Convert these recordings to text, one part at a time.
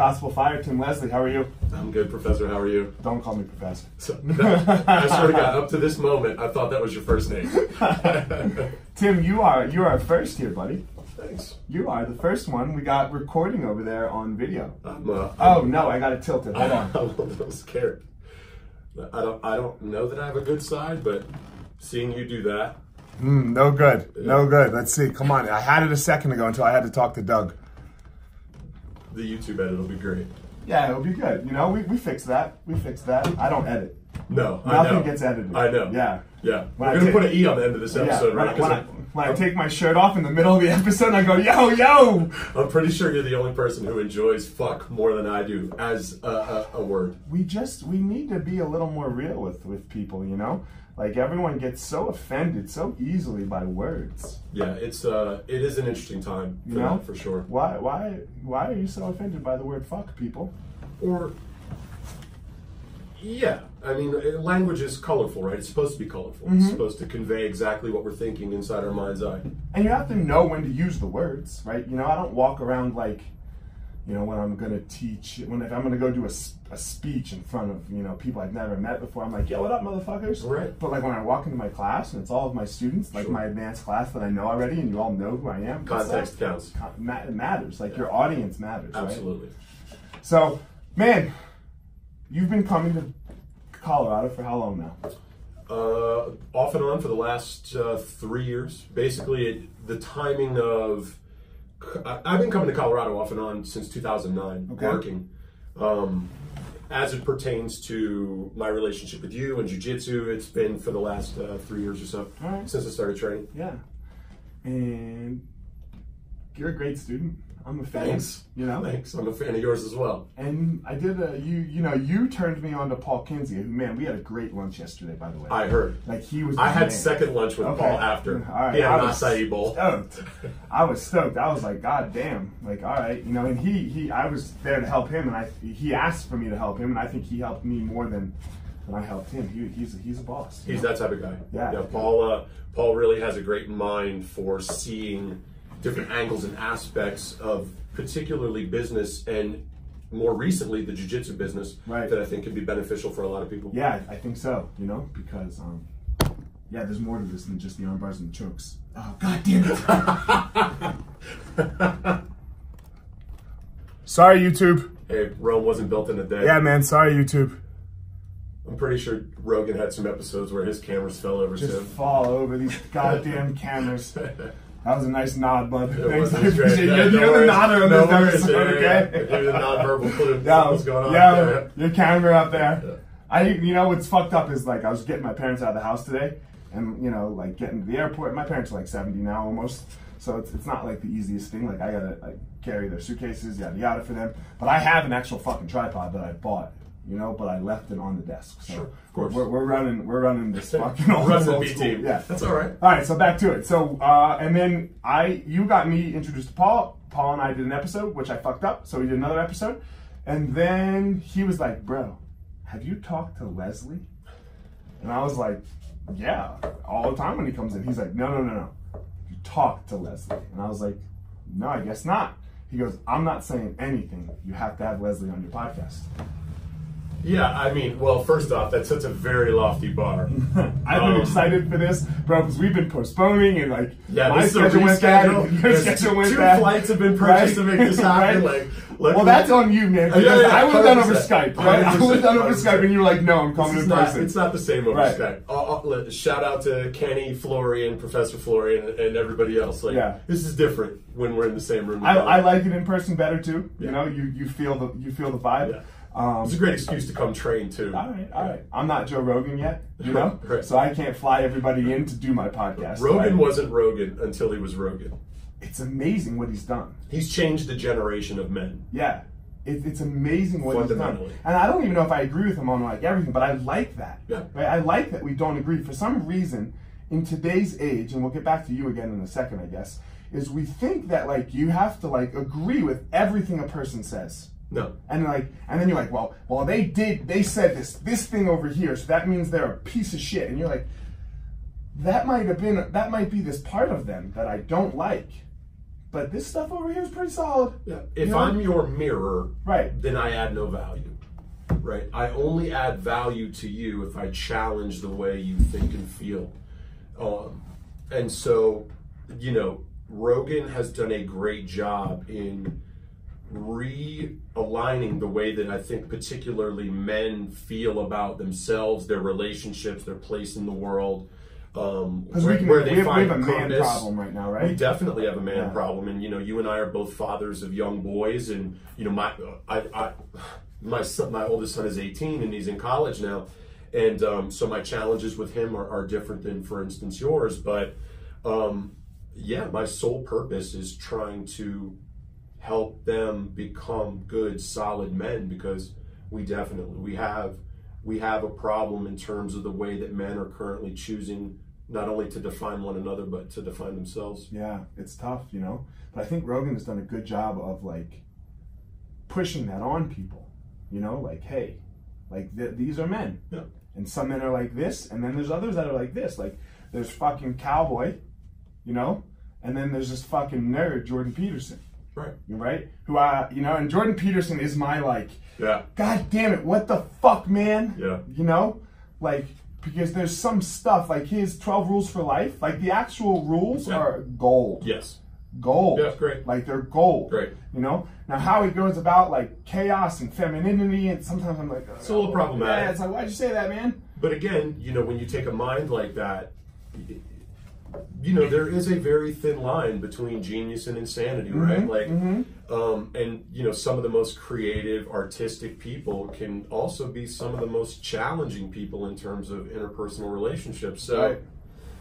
Gospel Fire, Tim Leslie, how are you? I'm good, Professor. How are you? Don't call me Professor. I swear to God, up to this moment, I thought that was your first name. Tim, you are first here, buddy. Thanks. You are the first one. We got recording over there on video. Oh no, I got it tilted. Hold on. I'm a little scared. I don't know that I have a good side, but seeing you do that. No good. Yeah. No good. Let's see. Come on. I had it a second ago until I had to talk to Doug. The YouTube edit will be great. Yeah, it'll be good. You know, we fixed that. We fixed that. I don't edit. No, I know. Nothing gets edited. I know. Yeah. Yeah. We're going to put an E on the end of this episode, right? When I take my shirt off in the middle of the episode and I go, yo! I'm pretty sure you're the only person who enjoys fuck more than I do as a word. We need to be a little more real with people, you know? Like, everyone gets so offended so easily by words. Yeah, it is an interesting time for that, for sure. Why are you so offended by the word fuck, people? Or, yeah, I mean, language is colorful, right? It's supposed to be colorful. It's supposed to convey exactly what we're thinking inside our mind's eye. And you have to know when to use the words, right? You know, I don't walk around like, you know, when I'm going to teach, if I'm going to go do a speech in front of, you know, people I've never met before, I'm like, yo, what up, motherfuckers? Right. But like when I walk into my class and it's all of my students, like my advanced class that I know already and you all know who I am. Context counts. It matters. Like your audience matters, Absolutely. Right? So, man, you've been coming to Colorado for how long now? Off and on for the last 3 years. Basically, the timing of... I've been coming to Colorado off and on since 2009, working. As it pertains to my relationship with you and jiu-jitsu, it's been for the last 3 years or so, since I started training. Yeah. And you're a great student. I'm a fan. Thanks. You know? Thanks. I'm a fan of yours as well. And I did you turned me on to Paul Kinsey, who, man, we had a great lunch yesterday, by the way. I heard. Like, he was I had second lunch with Paul after. All right. He had an acai bowl. Stoked. I was stoked. I was like, God damn. Like, all right. You know, and I was there to help him, and he asked for me to help him, and I think he helped me more than I helped him. He's a boss. He's that type of guy. Yeah. Paul really has a great mind for seeing different angles and aspects of particularly business and more recently the jiu-jitsu business that I think can be beneficial for a lot of people. Yeah, I think so, you know, because yeah, there's more to this than just the arm bars and the chokes. Oh, God damn it. Sorry, YouTube. Hey, Rome wasn't built in a day. Yeah, man, sorry, YouTube. I'm pretty sure Rogan had some episodes where his cameras fell over too. Just fall over these goddamn cameras. That was a nice nod, bud. Thanks, I appreciate it. You're the nodder of this episode, okay? Give me the non-verbal clue. What's going on? Yeah, your camera up there. Yeah. You know, what's fucked up is, like, I was getting my parents out of the house today, and, you know, like, getting to the airport. My parents are, like, 70 now, almost, so it's not, like, the easiest thing. Like, I gotta, like, carry their suitcases, yada, yada, for them. But I have an actual fucking tripod that I bought, you know, but I left it on the desk. So, sure, of course. We're running this fucking old school. team. Yeah, that's all right. All right, so back to it. So, and then you got me introduced to Paul. Paul and I did an episode, which I fucked up. So we did another episode, and then he was like, "Bro, have you talked to Leslie?" And I was like, "Yeah, all the time when he comes in." He's like, "No. You talked to Leslie?" And I was like, "No, I guess not." He goes, "I'm not saying anything. You have to have Leslie on your podcast." Yeah, I mean, well, first off, that sets a very lofty bar. I've been excited for this, bro, because we've been postponing and, like, my schedule went bad, your schedule went bad. 2 flights have been purchased to make this happen. Well, that's on you, man. I would have done over Skype, right? I would have done over Skype, and you were like, "No, I'm coming in person." It's not the same over Skype. Shout out to Kenny, Florian, Professor Florian, and everybody else. Like, this is different when we're in the same room. I like it in person better too. You know, you feel the vibe. Yeah. It's a great excuse to come train too. All right. I'm not Joe Rogan yet, you know, so I can't fly everybody in to do my podcast. Rogan wasn't Rogan until he was Rogan. It's amazing what he's done. He's changed the generation of men. Yeah, it's amazing what he's done. And I don't even know if I agree with him on, like, everything, but I like that. Yeah. Right? I like that we don't agree. For some reason, in today's age, and we'll get back to you again in a second, I guess, is we think that, like, you have to, like, agree with everything a person says. No. And then you're like, well, they said this thing over here, so that means they're a piece of shit. And you're like, that might be this part of them that I don't like. but this stuff over here is pretty solid. Yeah. If I'm your mirror, right, then I add no value. Right. I only add value to you if I challenge the way you think and feel. And so, you know, Rogan has done a great job in realigning the way that I think particularly men feel about themselves, their relationships, their place in the world. Because we have a man problem right now, right? We definitely have a man problem, and you know, you and I are both fathers of young boys, and you know, my oldest son is 18 and he's in college now, and so my challenges with him are different than, for instance, yours. But yeah, my sole purpose is trying to help them become good, solid men, because we have a problem in terms of the way that men are currently choosing not only to define one another, but to define themselves. Yeah, it's tough, you know. But I think Rogan has done a good job of like pushing that on people, you know, like, hey, like these are men. Yeah. And some men are like this, and then there's others that are like this. Like there's fucking Cowboy, you know, and then there's this fucking nerd, Jordan Peterson. Right. You're right. Who you know, and Jordan Peterson is my like, yeah, God damn it, what the fuck, man? Yeah. You know? Like, because there's some stuff, like his 12 rules for life, like the actual rules are gold. Yes. Gold. Yeah, great. Like they're gold. Great. You know? Now how he goes about like chaos and femininity, and sometimes I'm like, it's a little problematic. Yeah, it's like, why'd you say that, man? But again, you know, when you take a mind like that, you know, there is a very thin line between genius and insanity, right? Like, and you know, some of the most creative, artistic people can also be some of the most challenging people in terms of interpersonal relationships. So,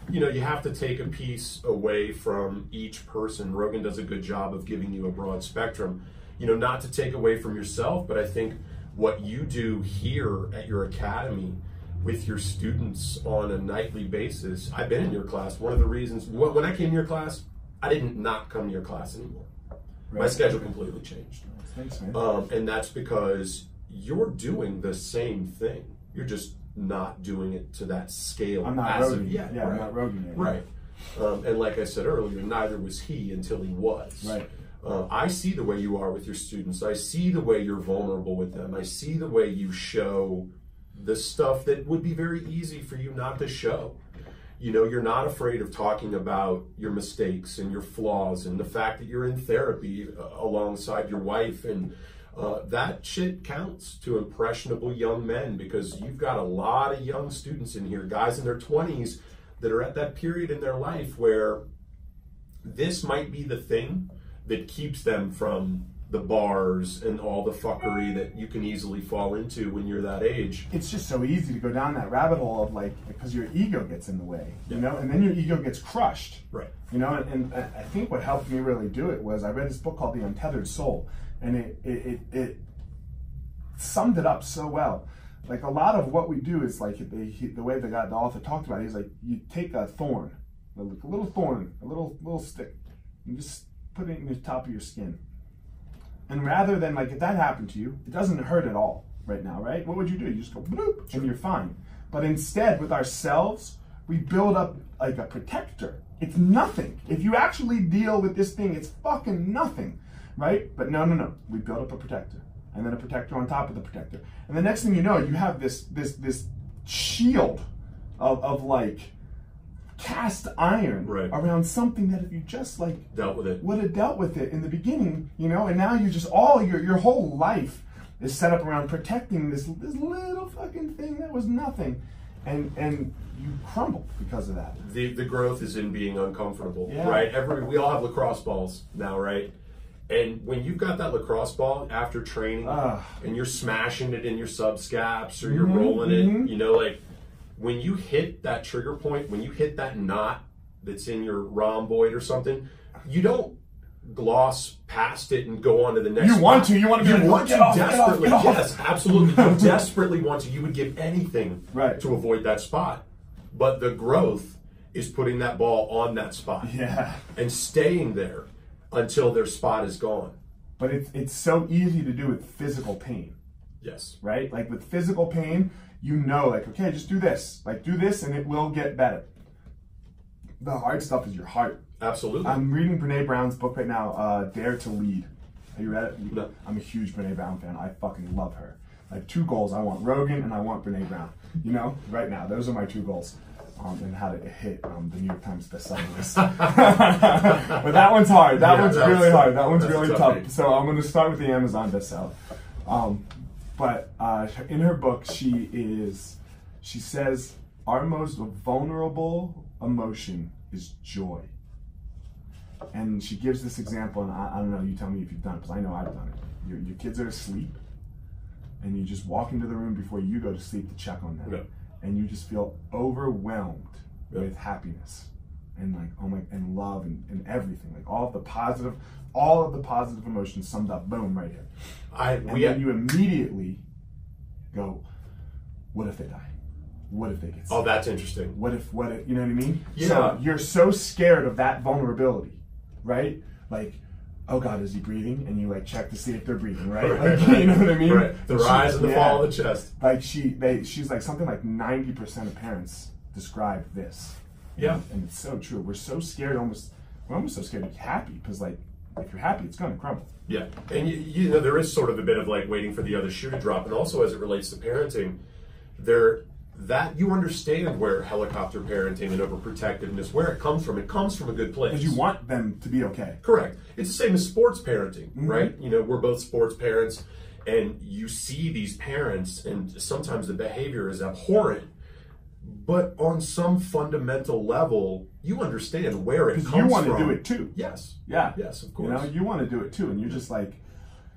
you know, you have to take a piece away from each person. Rogan does a good job of giving you a broad spectrum, you know, not to take away from yourself, but I think what you do here at your academy with your students on a nightly basis. I've been in your class. One of the reasons, when I came to your class, I didn't not come to your class anymore. Right. My schedule completely changed. Thanks, man. And that's because you're doing the same thing. You're just not doing it to that scale I'm not as Rogan. of yet. Yeah, right? I'm not Rogan yet. Right. And like I said earlier, neither was he until he was. Right. I see the way you are with your students. I see the way you're vulnerable with them. I see the way you show the stuff that would be very easy for you not to show. You know, you're not afraid of talking about your mistakes and your flaws and the fact that you're in therapy alongside your wife, and that shit counts to impressionable young men, because you've got a lot of young students in here, guys in their 20s that are at that period in their life where this might be the thing that keeps them from the bars and all the fuckery that you can easily fall into when you're that age. It's just so easy to go down that rabbit hole of like, because your ego gets in the way, you know, and then your ego gets crushed. Right. You know, and I think what helped me really do it was I read this book called The Untethered Soul, and it summed it up so well. Like a lot of what we do is like the way the author talked about it, he's like, you take a thorn, a little thorn, a little stick, and just put it in the top of your skin. And rather than like, if that happened to you, it doesn't hurt at all right now, right? What would you do? You just go bloop, and you're fine. But instead, with ourselves, we build up like a protector. It's nothing. If you actually deal with this thing, it's fucking nothing, right? But no. We build up a protector, and then a protector on top of the protector. And the next thing you know, you have this shield of like cast iron around something that if you just like would have dealt with it in the beginning, you know, and now you just your whole life is set up around protecting this little fucking thing that was nothing, and you crumble because of that. The growth is in being uncomfortable, right? We all have lacrosse balls now, right? And when you've got that lacrosse ball after training and you're smashing it in your subscaps or you're rolling it, you know, like when you hit that trigger point, when you hit that knot that's in your rhomboid or something, you don't gloss past it and go on to the next. You want to desperately. Yes, absolutely. You desperately want to. You would give anything to avoid that spot. But the growth is putting that ball on that spot. Yeah. And staying there until their spot is gone. But it's so easy to do with physical pain. Yes. Right? Like with physical pain, you know, like, okay, just do this. Like, do this and it will get better. The hard stuff is your heart. Absolutely. I'm reading Brene Brown's book right now, Dare to Lead. Have you read it? No. I'm a huge Brene Brown fan. I fucking love her. I have 2 goals. I want Rogan and I want Brene Brown. You know, right now, those are my 2 goals. And how to hit the New York Times bestseller list. But that one's hard. That one's really hard. That one's really tough. So I'm going to start with the Amazon bestseller. But in her book, she says our most vulnerable emotion is joy. And she gives this example, and I don't know, you tell me if you've done it, because I know I've done it. Your kids are asleep, and you just walk into the room before you go to sleep to check on them. Yeah. And you just feel overwhelmed with happiness and like, oh my, and love and everything, like all of the positive emotions summed up, boom, right here. Then you immediately go, what if they die? What if they get sick? Oh, that's interesting. What if, you know what I mean? Yeah. So you're so scared of that vulnerability, right? Like, oh God, is he breathing? And you like check to see if they're breathing, right? Like, you know what I mean? Right. The rise and the fall of the chest. Like she's like something like 90% of parents describe this. Yeah. And it's so true. We're so scared, we're almost so scared to be happy, because like if you're happy, it's gonna crumble. Yeah. And you know, there is sort of a bit of like waiting for the other shoe to drop. And also as it relates to parenting, that you understand where helicopter parenting and overprotectiveness, where it comes from a good place. Because you want them to be okay. Correct. It's the same as sports parenting, right? You know, we're both sports parents, and you see these parents, and sometimes the behavior is abhorrent, but on some fundamental level, you understand where it comes from. Because you want to do it too. Yes. Yeah. Yes, of course. You know, you want to do it too, and you're just like,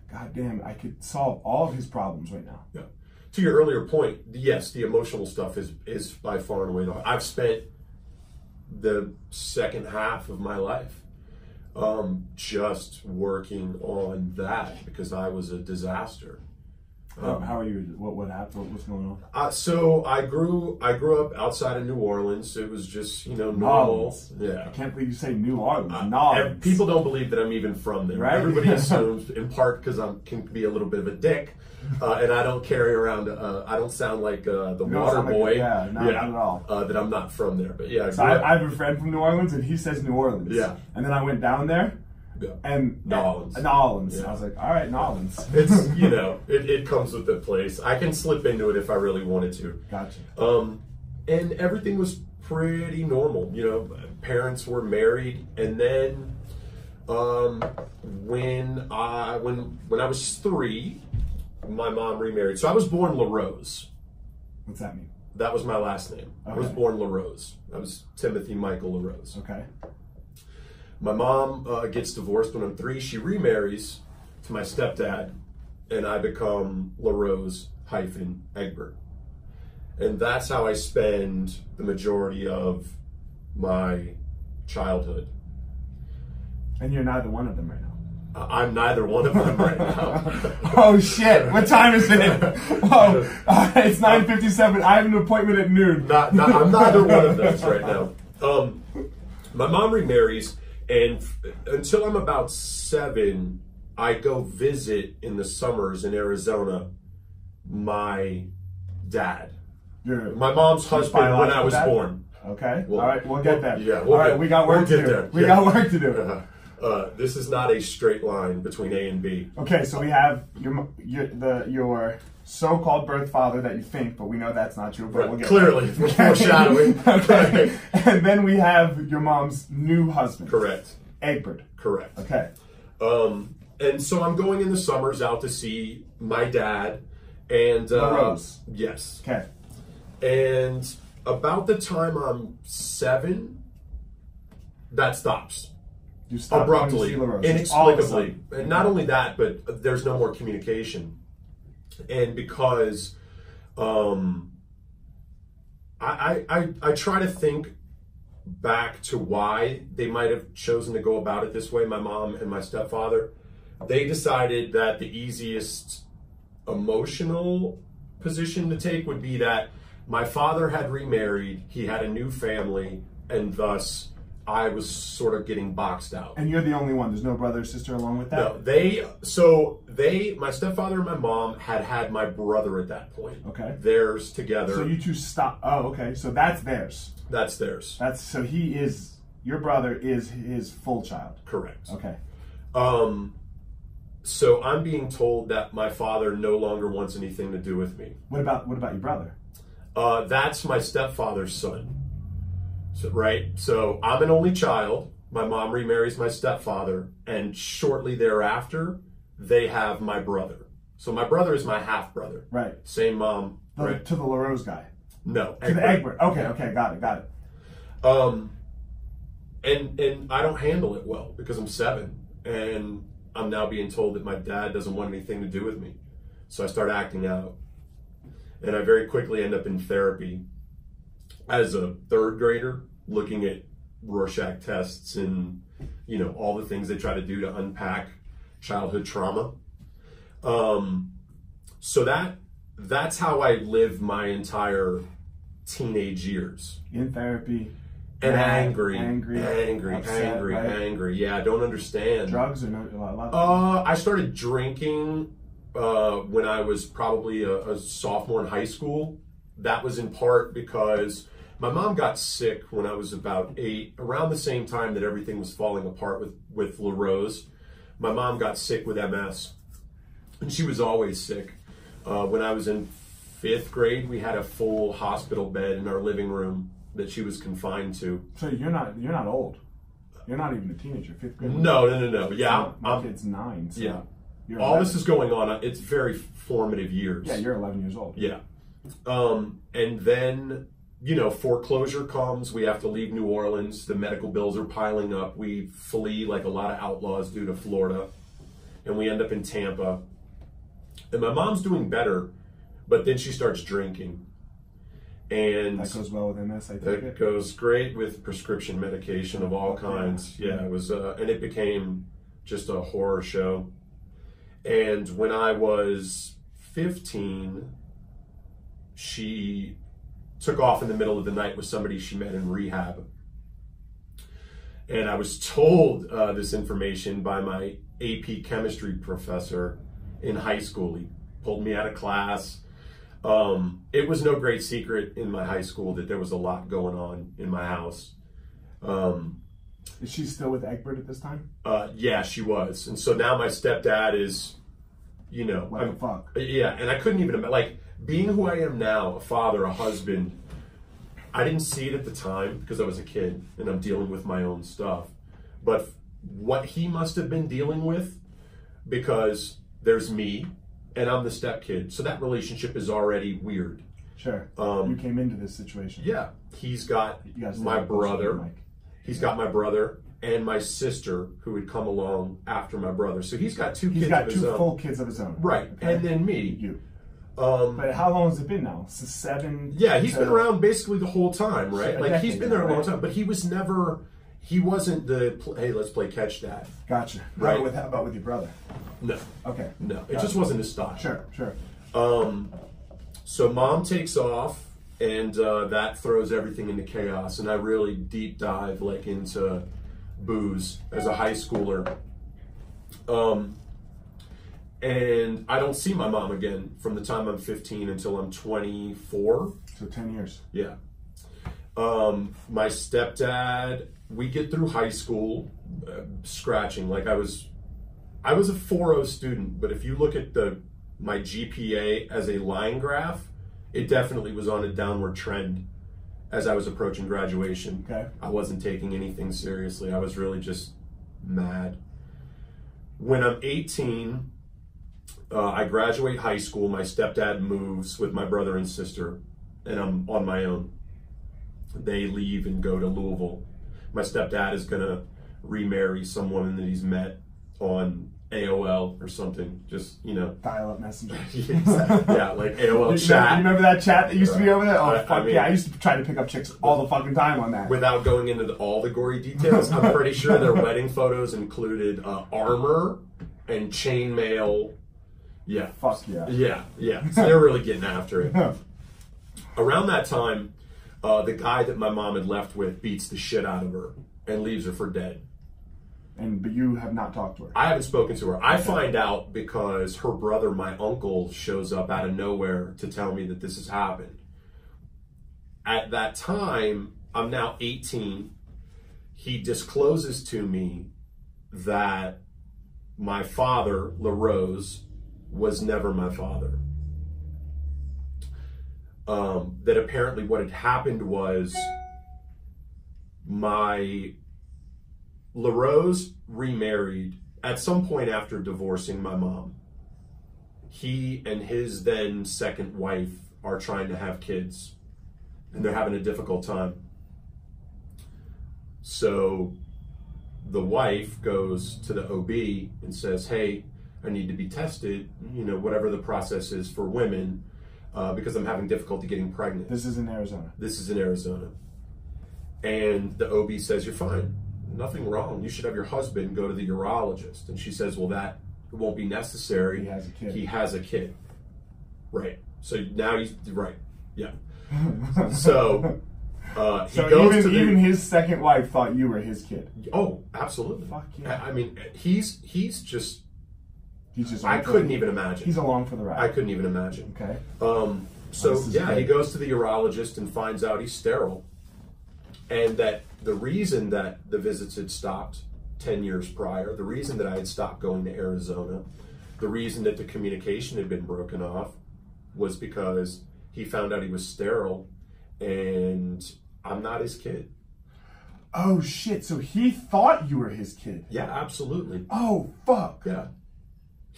God damn, I could solve all of his problems right now. Yeah. To your earlier point, yes, the emotional stuff is by far and away the hard. I've spent the second half of my life just working on that, because I was a disaster. How are you? What happened? What's going on? So I grew up outside of New Orleans. It was just, you know, normal. Yeah. I can't believe you say New Orleans. People don't believe that I'm even from there. Right? Everybody assumes, in part because I can be a little bit of a dick, and I don't carry around. I don't sound like the water boy. Not at all. That I'm not from there. But yeah, so I have a friend from New Orleans, and he says New Orleans. Yeah. And then I went down there. Yeah. And New Orleans. Yeah. I was like, all right, New Orleans. It's, you know, it comes with the place. I can slip into it if I really wanted to. Gotcha. And everything was pretty normal. You know, parents were married, and then when I was 3, my mom remarried. So I was born LaRose. What's that mean? That was my last name. Okay. I was born LaRose. I was Timothy Michael LaRose. Okay. My mom gets divorced when I'm 3. She remarries to my stepdad, and I become LaRose Egbert. And that's how I spend the majority of my childhood. And you're neither one of them right now. I'm neither one of them right now. Oh shit! What time is it? Whoa! It's 9:57. I have an appointment at noon. I'm neither one of those right now. My mom remarries. And until I'm about 7, I go visit in the summers in Arizona my dad. My mom's husband when I was born. Okay. All right, we'll get there. Yeah. All right, we got work to do. We got work to do. This is not a straight line between A and B. Okay, so we have your so-called birth father that you think, but we know that's not true. But right. We'll get clearly there. Foreshadowing. Okay. And then we have your mom's new husband. Correct. Egbert. Correct. Okay. And so I'm going in the summers out to see my dad and LaRose. Yes. Okay. And about the time I'm 7, that stops. You stop abruptly, inexplicably. And not only that, but there's no more communication. And because I try to think back to why they might have chosen to go about it this way, my mom and my stepfather. They decided that the easiest emotional position to take would be that my father had remarried, he had a new family, and thus I was sort of getting boxed out. And you're the only one. There's no brother or sister along with that? No, my stepfather and my mom had my brother at that point. Okay. Theirs together. So you two stop. Oh, okay. So that's theirs. That's theirs. So he is your brother is his full child. Correct. Okay. So I'm being told that my father no longer wants anything to do with me. What about your brother? That's my stepfather's son. So, right? So I'm an only child. My mom remarries my stepfather, and shortly thereafter, they have my brother. So my brother is my half brother. Right. Same mom. Right. To the LaRose guy. No. To the Egbert. Okay, got it. And I don't handle it well because I'm 7, and I'm now being told that my dad doesn't want anything to do with me. So I start acting out, and I very quickly end up in therapy as a 3rd grader, looking at Rorschach tests and, you know, all the things they try to do to unpack childhood trauma. So that's how I lived my entire teenage years. In therapy. And angry. Upset, right? Angry. Yeah, I don't understand. Drugs or no? A lot I started drinking when I was probably a sophomore in high school. That was in part because my mom got sick when I was about 8, around the same time that everything was falling apart with LaRose. My mom got sick with MS, and she was always sick. When I was in 5th grade, we had a full hospital bed in our living room that she was confined to. So you're not old. You're not even a teenager. 5th grade. No. Yeah, my kid's 9. So yeah. You're all 11. this is going on. It's very formative years. Yeah, you're 11 years old. Yeah. And then, you know, foreclosure comes. We have to leave New Orleans. The medical bills are piling up. We flee like a lot of outlaws do to Florida. And we end up in Tampa. And my mom's doing better, but then she starts drinking. And that goes well with MS, I think. That goes great with prescription medication of all kinds. Yeah, it was, and it became just a horror show. And when I was 15, she took off in the middle of the night with somebody she met in rehab. And I was told this information by my AP chemistry professor in high school. He pulled me out of class. It was no great secret in my high school that there was a lot going on in my house. Is she still with Egbert at this time? Yeah, she was. And so now my stepdad is, you know. What the fuck? Yeah, and I couldn't even imagine, like, being who I am now, a father, a husband, I didn't see it at the time because I was a kid and I'm dealing with my own stuff. But what he must have been dealing with, because there's me and I'm the stepkid, so that relationship is already weird. Sure. You came into this situation. Yeah. He's got my brother. He's got my brother and my sister who had come along after my brother. So he's got 2 kids of his own. He's got 2 full kids of his own. Right. Okay. And then me. You. But how long has it been now? Since 7? Yeah, he's been around basically the whole time, right? Like, he's been there a long right? time, but he wasn't the, hey, let's play catch dad. Gotcha. Right. How about with your brother? No. Okay. No. It just wasn't his style. Sure. So mom takes off, and that throws everything into chaos, and I really deep dive like into booze as a high schooler. And I don't see my mom again from the time I'm 15 until I'm 24. So 10 years. Yeah. My stepdad, we get through high school scratching. Like I was a 4.0 student, but if you look at my GPA as a line graph, it definitely was on a downward trend as I was approaching graduation. Okay. I wasn't taking anything seriously. I was really just mad. When I'm 18, I graduate high school. My stepdad moves with my brother and sister, and I'm on my own. They leave and go to Louisville. My stepdad is gonna remarry some woman that he's met on AOL or something. Just, you know. Dial-up messenger. Yeah, like AOL chat. You remember that chat that used to be over there? Oh, I mean, yeah. I used to try to pick up chicks all the fucking time on that. Without going into all the gory details, I'm pretty sure their wedding photos included armor and chainmail. Yeah. Fuck yeah. Yeah. So they're really getting after it. Around that time, the guy that my mom had left with beats the shit out of her and leaves her for dead. But you have not talked to her? I haven't spoken to her. I find out because her brother, my uncle, shows up out of nowhere to tell me that this has happened. At that time, I'm now 18. he discloses to me that my father, LaRose, was never my father. That apparently what had happened was my LaRose remarried at some point after divorcing my mom. He and his then second wife are trying to have kids, and they're having a difficult time. So the wife goes to the OB and says, hey, I need to be tested, you know, whatever the process is for women, because I'm having difficulty getting pregnant. This is in Arizona. This is in Arizona. And the OB says, you're fine. Nothing wrong. You should have your husband go to the urologist. And she says, well, that won't be necessary. He has a kid. He has a kid. Right. So now he's, right. Yeah. So he goes even his second wife thought you were his kid. Oh, absolutely. Fuck yeah. I mean, he's just I I couldn't even imagine. He's along for the ride. I couldn't even imagine. Okay. So yeah, he goes to the urologist and finds out he's sterile, and that the reason that the visits had stopped 10 years prior, the reason that I had stopped going to Arizona, the reason that the communication had been broken off was because he found out he was sterile, and I'm not his kid. Oh shit! So he thought you were his kid. Yeah, absolutely. Oh fuck. Yeah.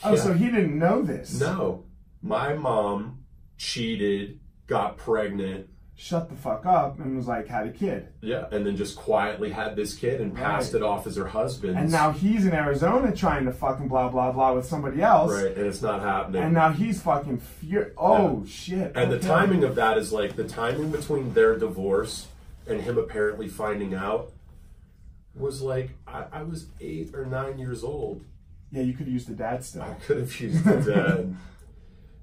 Oh, yeah. So he didn't know this. No. My mom cheated, got pregnant. Shut the fuck up and was like, had a kid. Yeah, and then just quietly had this kid and passed it off as her husband. And now he's in Arizona trying to fucking blah, blah, blah with somebody else. Right, and it's not happening. And now he's fucking oh, shit. And the timing of that is like the timing between their divorce and him apparently finding out was like, I was 8 or 9 years old. Yeah, you could have used the dad still. I could have used the dad.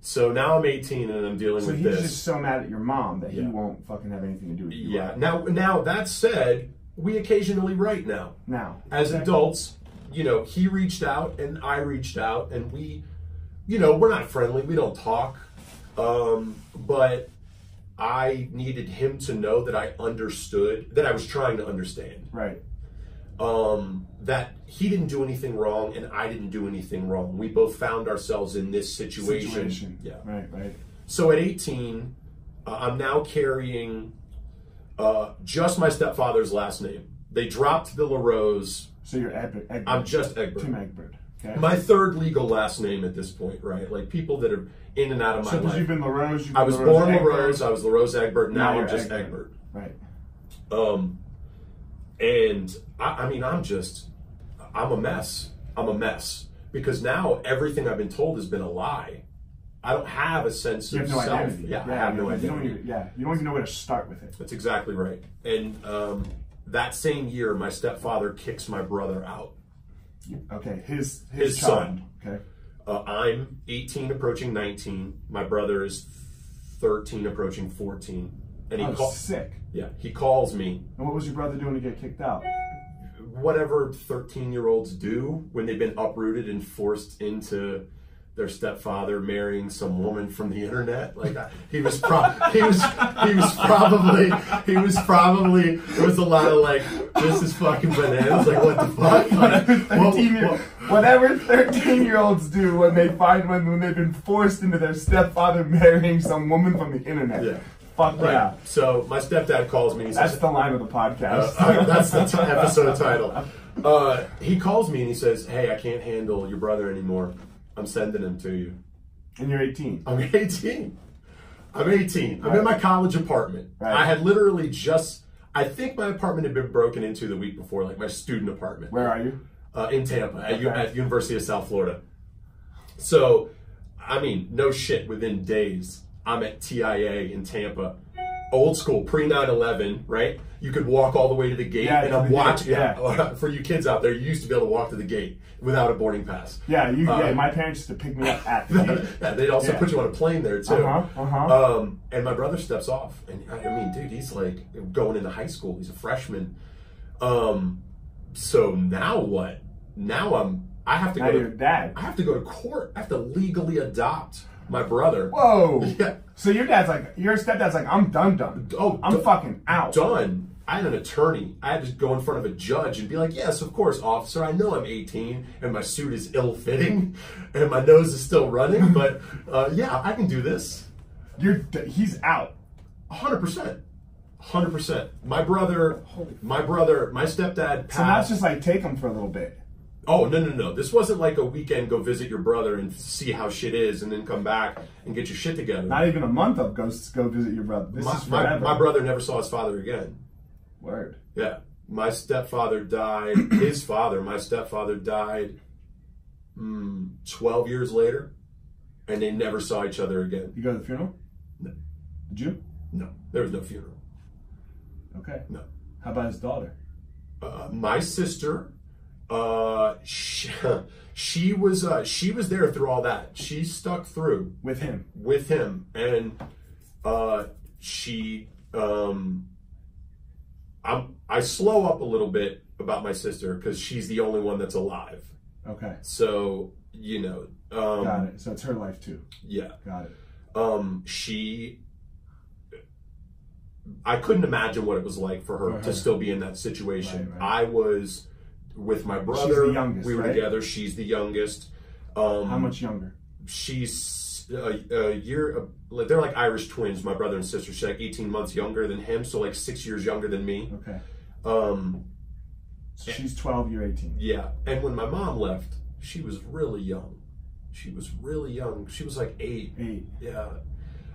So now I'm 18 and I'm dealing with this. So he's just so mad at your mom that he won't fucking have anything to do with you. Yeah. Right? Now that said, we occasionally write now. As adults, you know, he reached out and I reached out, and we, you know, we're not friendly. We don't talk. But I needed him to know that I understood, that I was trying to understand. Right. That he didn't do anything wrong and I didn't do anything wrong. We both found ourselves in this situation. Yeah. Right. So at 18, I'm now carrying just my stepfather's last name. They dropped the LaRose. So you're Egbert. I'm just Egbert. Tim Egbert. Okay. My third legal last name at this point, right? Like people that are in and out of my life. So you've been LaRose. I was born LaRose. I was LaRose Egbert. Now I'm just Egbert. Right. And I mean, I'm a mess. I'm a mess because now everything I've been told has been a lie. I don't have a sense of self. Identity. Yeah, I have no identity. You don't even know where to start with it. That's exactly right. And that same year, my stepfather kicks my brother out. Okay, his son. Okay. I'm 18, approaching 19. My brother is 13, approaching 14. And he sick. Yeah, he calls me. And what was your brother doing to get kicked out? Whatever 13-year-olds do when they've been uprooted and forced into their stepfather marrying some woman from the internet. Like he was probably it was a lot of like, this is fucking bananas. Like what the fuck? Whatever 13-year-olds do when they've been forced into their stepfather marrying some woman from the internet. Yeah. Fuck yeah. So my stepdad calls me. That's the line of the podcast. That's the episode title. He calls me and he says, hey, I can't handle your brother anymore. I'm sending him to you. And you're 18. I'm 18. I'm 18. I'm in my college apartment. Right. I had literally I think my apartment had been broken into the week before, like my student apartment. Where are you? In Tampa, at University of South Florida. So, I mean, no shit, within days, I'm at TIA in Tampa. Old school, pre 9/11, right? You could walk all the way to the gate, and I'm watching. Yeah. For you kids out there, you used to be able to walk to the gate without a boarding pass. Yeah, my parents used to pick me up at the gate. Yeah, they'd also put you on a plane there too. And my brother steps off, and I mean, dude, he's like going into high school. He's a freshman. So now what? Now I have to go. Your dad. I have to go to court. I have to legally adopt my brother. Whoa. Yeah. So your stepdad's like, I'm done. Oh, I'm fucking out. Done. I had an attorney. I had to go in front of a judge and be like, yes, of course, officer, I know I'm 18 and my suit is ill-fitting and my nose is still running, but yeah, I can do this. He's out. 100%. 100%. My stepdad passed. So that's just like take him for a little bit. Oh, no. This wasn't like a weekend, go visit your brother and see how shit is and then come back and get your shit together. Not even a month of go visit your brother. This is forever. My brother never saw his father again. Word. Yeah. My stepfather died, my stepfather died 12 years later, and they never saw each other again. You go to the funeral? No. Did you? No. There was no funeral. Okay. No. How about his daughter? My sister, she was there through all that. She stuck through with him, and I slow up a little bit about my sister because she's the only one that's alive. Okay. So got it. So it's her life too. Yeah. Got it. I couldn't imagine what it was like for her to still be in that situation. Right. I was with my brother. She's the youngest, we were right? together. She's the youngest. How much younger? She's a year. They're like Irish twins, my brother and sister. She's like 18 months younger than him, so like 6 years younger than me. Okay. So she's 12, you're 18. Yeah. And when my mom left, she was really young. She was like 8. 8. Yeah.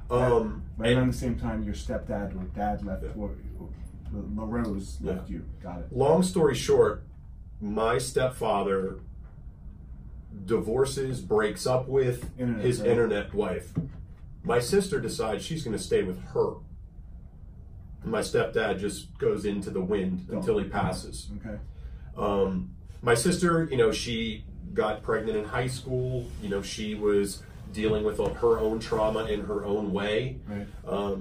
Right around the same time your stepdad or dad left, or LaRose left you. Got it. Long story short, my stepfather breaks up with his internet wife. My sister decides she's going to stay with her. My stepdad just goes into the wind until he passes. Okay. My sister, she got pregnant in high school. She was dealing with her own trauma in her own way. Right.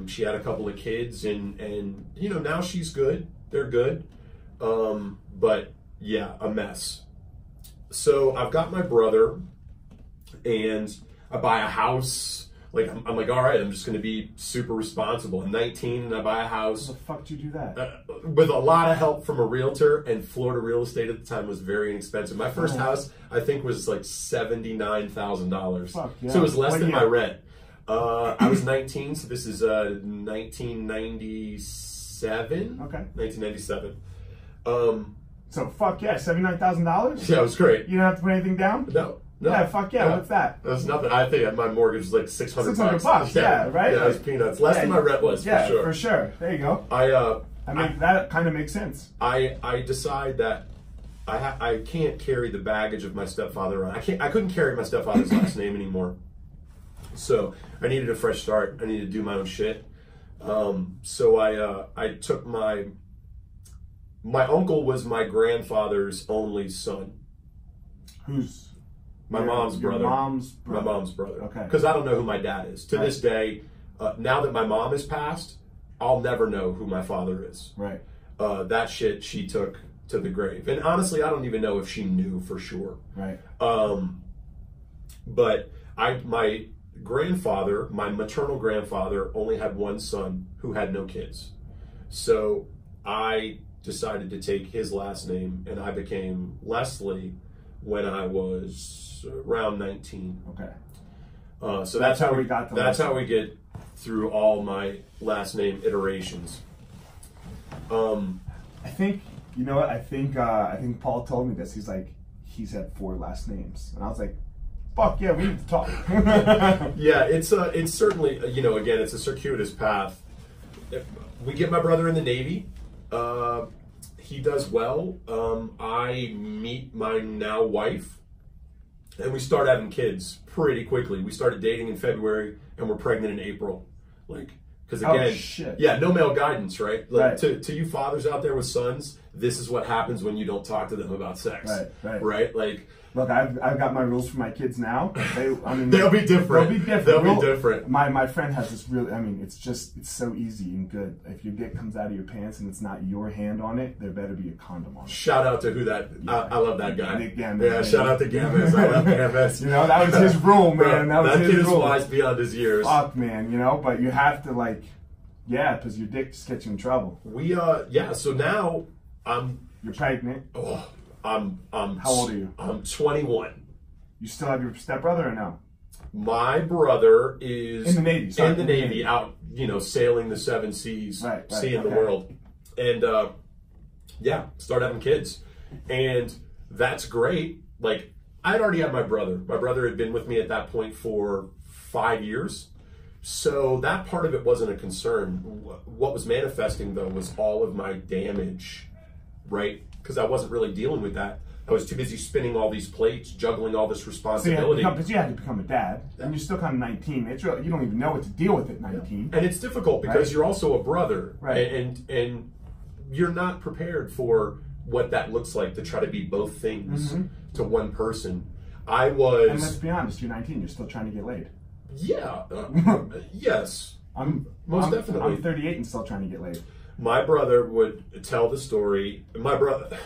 She had a couple of kids, and now she's good. They're good. But yeah, a mess. So I've got my brother, and I buy a house. Like I'm like, all right, I'm just going to be super responsible. I'm 19 and I buy a house. How the fuck did you do that? With a lot of help from a realtor, and Florida real estate at the time was very inexpensive. My first house, I think, was like $79,000. Fuck yeah. So it was less than my rent. I was 19, so this is 1997. Okay. 1997. So fuck yeah, $79,000? Yeah, it was great. You didn't have to put anything down? No. Yeah, fuck yeah. What's that? That's nothing. I think my mortgage was like $600. $600, yeah, right? Yeah, it was peanuts. Less than my rent was, for sure. For sure. There you go. That kind of makes sense. I decide that I can't carry the baggage of my stepfather around. I couldn't carry my stepfather's last name anymore. So I needed a fresh start. I needed to do my own shit. So I took my uncle was my grandfather's only son. Who's? My mom's brother. My mom's brother. Okay. Because I don't know who my dad is. To this day, now that my mom has passed, I'll never know who my father is. Right. That shit she took to the grave. And honestly, I don't even know if she knew for sure. Right. But my grandfather, my maternal grandfather, only had one son who had no kids. So I decided to take his last name, and I became Leslie when I was around 19. Okay. So that's how we got. That's how we get through all my last name iterations. I think you know what I think Paul told me this. He's like, he's had 4 last names, and I was like, fuck yeah, we need to talk. Yeah, it's certainly again, it's a circuitous path. We get my brother in the Navy. He does well. I meet my now wife, and we start having kids pretty quickly. We started dating in February, and we're pregnant in April. Because again, yeah, no male guidance, right? Right. To you fathers out there with sons, this is what happens when you don't talk to them about sex. Right. Look, I've got my rules for my kids now. They'll be different. They'll be different. My friend has this really. it's so easy and good. If your dick comes out of your pants and it's not your hand on it, there better be a condom on it. Shout out to who that. Yeah. I love that guy. Nick Gambas, yeah, shout out to Gambas. I love Gambas. That was his rule, man. That kid is wise beyond his years. Fuck, man. But you have to Yeah, because your dick just gets you in trouble. Yeah. So now You're pregnant. Oh, I'm. How old are you? I'm 21. You still have your stepbrother or no? My brother is in the Navy. Sorry, in the Navy, out, sailing the seven seas, seeing the world, and start having kids, and that's great. Like, I'd already had my brother. My brother had been with me at that point for 5 years, so that part of it wasn't a concern. What was manifesting though was all of my damage, right? Because I wasn't really dealing with that. I was too busy spinning all these plates, juggling all this responsibility. Because you had to become a dad, and you're still kind of 19. It's really, you don't even know what to deal with at 19. And it's difficult because you're also a brother, right? And you're not prepared for what that looks like to try to be both things to one person. And let's be honest, you're 19. You're still trying to get laid. Yeah. Yes. Definitely. I'm 38 and still trying to get laid. My brother would tell the story. My brother.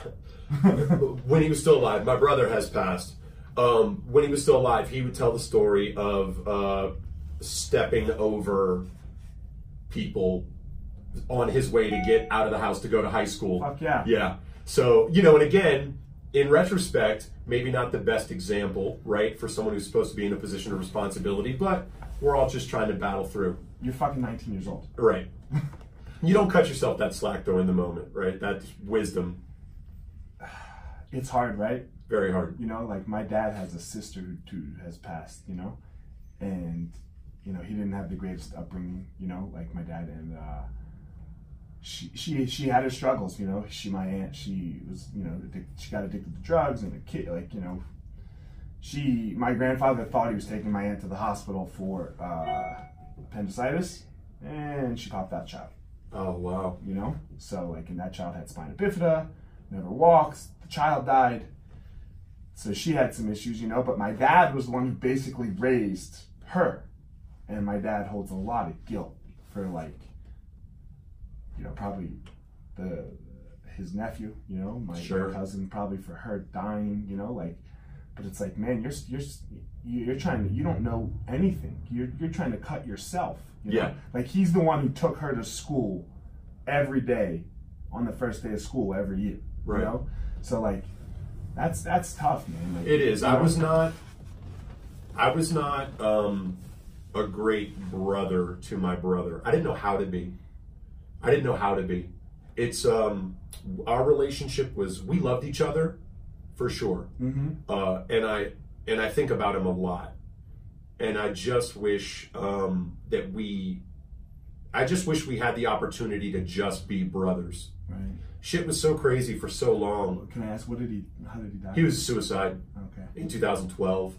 When he was still alive, my brother has passed. When he was still alive, he would tell the story of stepping over people on his way to get out of the house to go to high school. Fuck yeah. Yeah. So, and again, in retrospect, maybe not the best example, right, for someone who's supposed to be in a position of responsibility, but we're all just trying to battle through. You're fucking 19 years old. Right. You don't cut yourself that slack, though, in the moment, right? That's wisdom. It's hard, right? Very hard. Like my dad has a sister who has passed, and, he didn't have the greatest upbringing, like my dad, and she had her struggles, my aunt, she was, she got addicted to drugs, and a kid, like, my grandfather thought he was taking my aunt to the hospital for appendicitis, and she popped that child. Oh, wow. So, like, and that child had spina bifida, never walks, the child died. So she had some issues, but my dad was the one who basically raised her. And my dad holds a lot of guilt for, like, probably his nephew, my cousin, probably for her dying, but it's like, man, you're trying to, you don't know anything. You're trying to cut yourself. Yeah. Like, he's the one who took her to school every day on the first day of school every year. Right. So, like, that's tough, man. Like, it is. I was not a great brother to my brother. I didn't know how to be. It's our relationship was, we loved each other for sure. And I think about him a lot. And I just wish we had the opportunity to just be brothers. Right. Shit was so crazy for so long. Can I ask, how did he die? He was suicide. Okay. In 2012.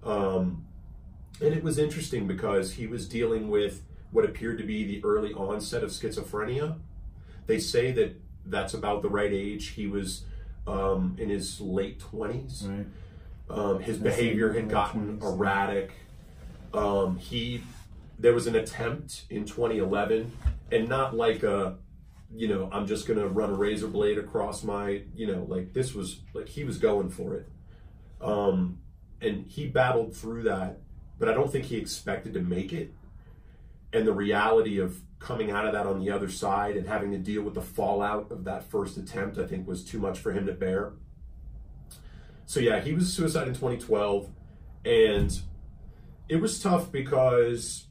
And it was interesting because he was dealing with what appeared to be the early onset of schizophrenia. They say that that's about the right age. He was in his late 20s. Right. His behavior had gotten erratic. There was an attempt in 2011, and not like I'm just gonna run a razor blade across my, like, this was like, he was going for it. And he battled through that, but I don't think he expected to make it. And the reality of coming out of that on the other side and having to deal with the fallout of that first attempt, I think, was too much for him to bear. So yeah, he was a suicide in 2012, and it was tough because,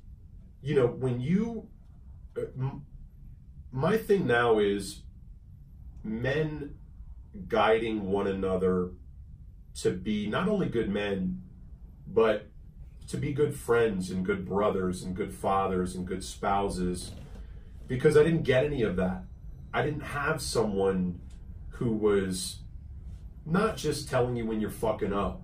my thing now is men guiding one another to be not only good men, but to be good friends and good brothers and good fathers and good spouses, because I didn't get any of that. I didn't have someone who was not just telling you when you're fucking up,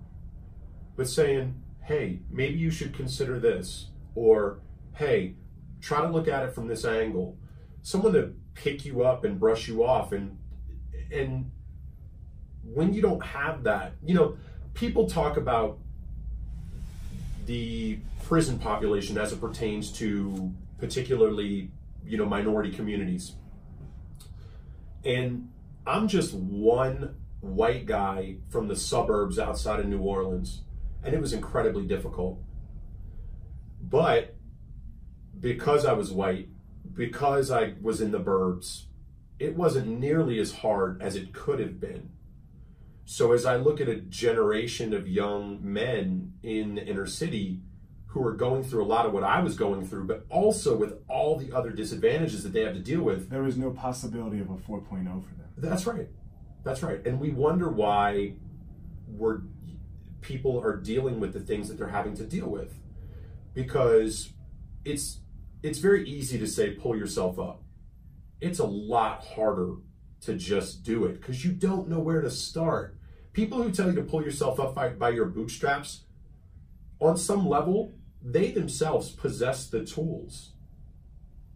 but saying, hey, maybe you should consider this, or hey, try to look at it from this angle. Someone to pick you up and brush you off. And when you don't have that, people talk about the prison population as it pertains to particularly, minority communities. And I'm just one white guy from the suburbs outside of New Orleans, and it was incredibly difficult. But because I was white, because I was in the burbs, it wasn't nearly as hard as it could have been. So as I look at a generation of young men in the inner city who are going through a lot of what I was going through, but also with all the other disadvantages that they have to deal with. There was no possibility of a 4.0 for them. That's right. That's right. And we wonder why people are dealing with the things that they're having to deal with. Because it's very easy to say, pull yourself up. It's a lot harder to just do it because you don't know where to start. People who tell you to pull yourself up by your bootstraps, on some level, they themselves possess the tools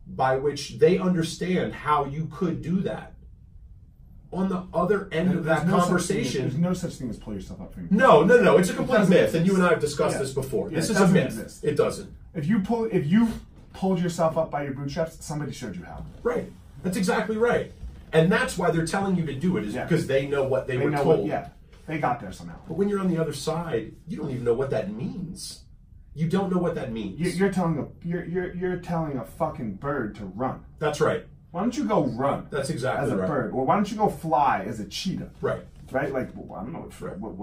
by which they understand how you could do that. On the other end of that conversation, there's no such thing as pull yourself up. No. It's a complete myth, and you and I have discussed this before. This is a myth. It doesn't. If you pulled yourself up by your bootstraps, somebody showed you how. Right. That's exactly right. And that's why they're telling you to do it, is because they know what they were told. They got there somehow. But when you're on the other side, you don't even know what that means. You don't know what that means. You're telling a fucking bird to run. That's right. Why don't you go run? That's exactly right. As a bird, or why don't you go fly as a cheetah? Right. Right. Like, well, I don't know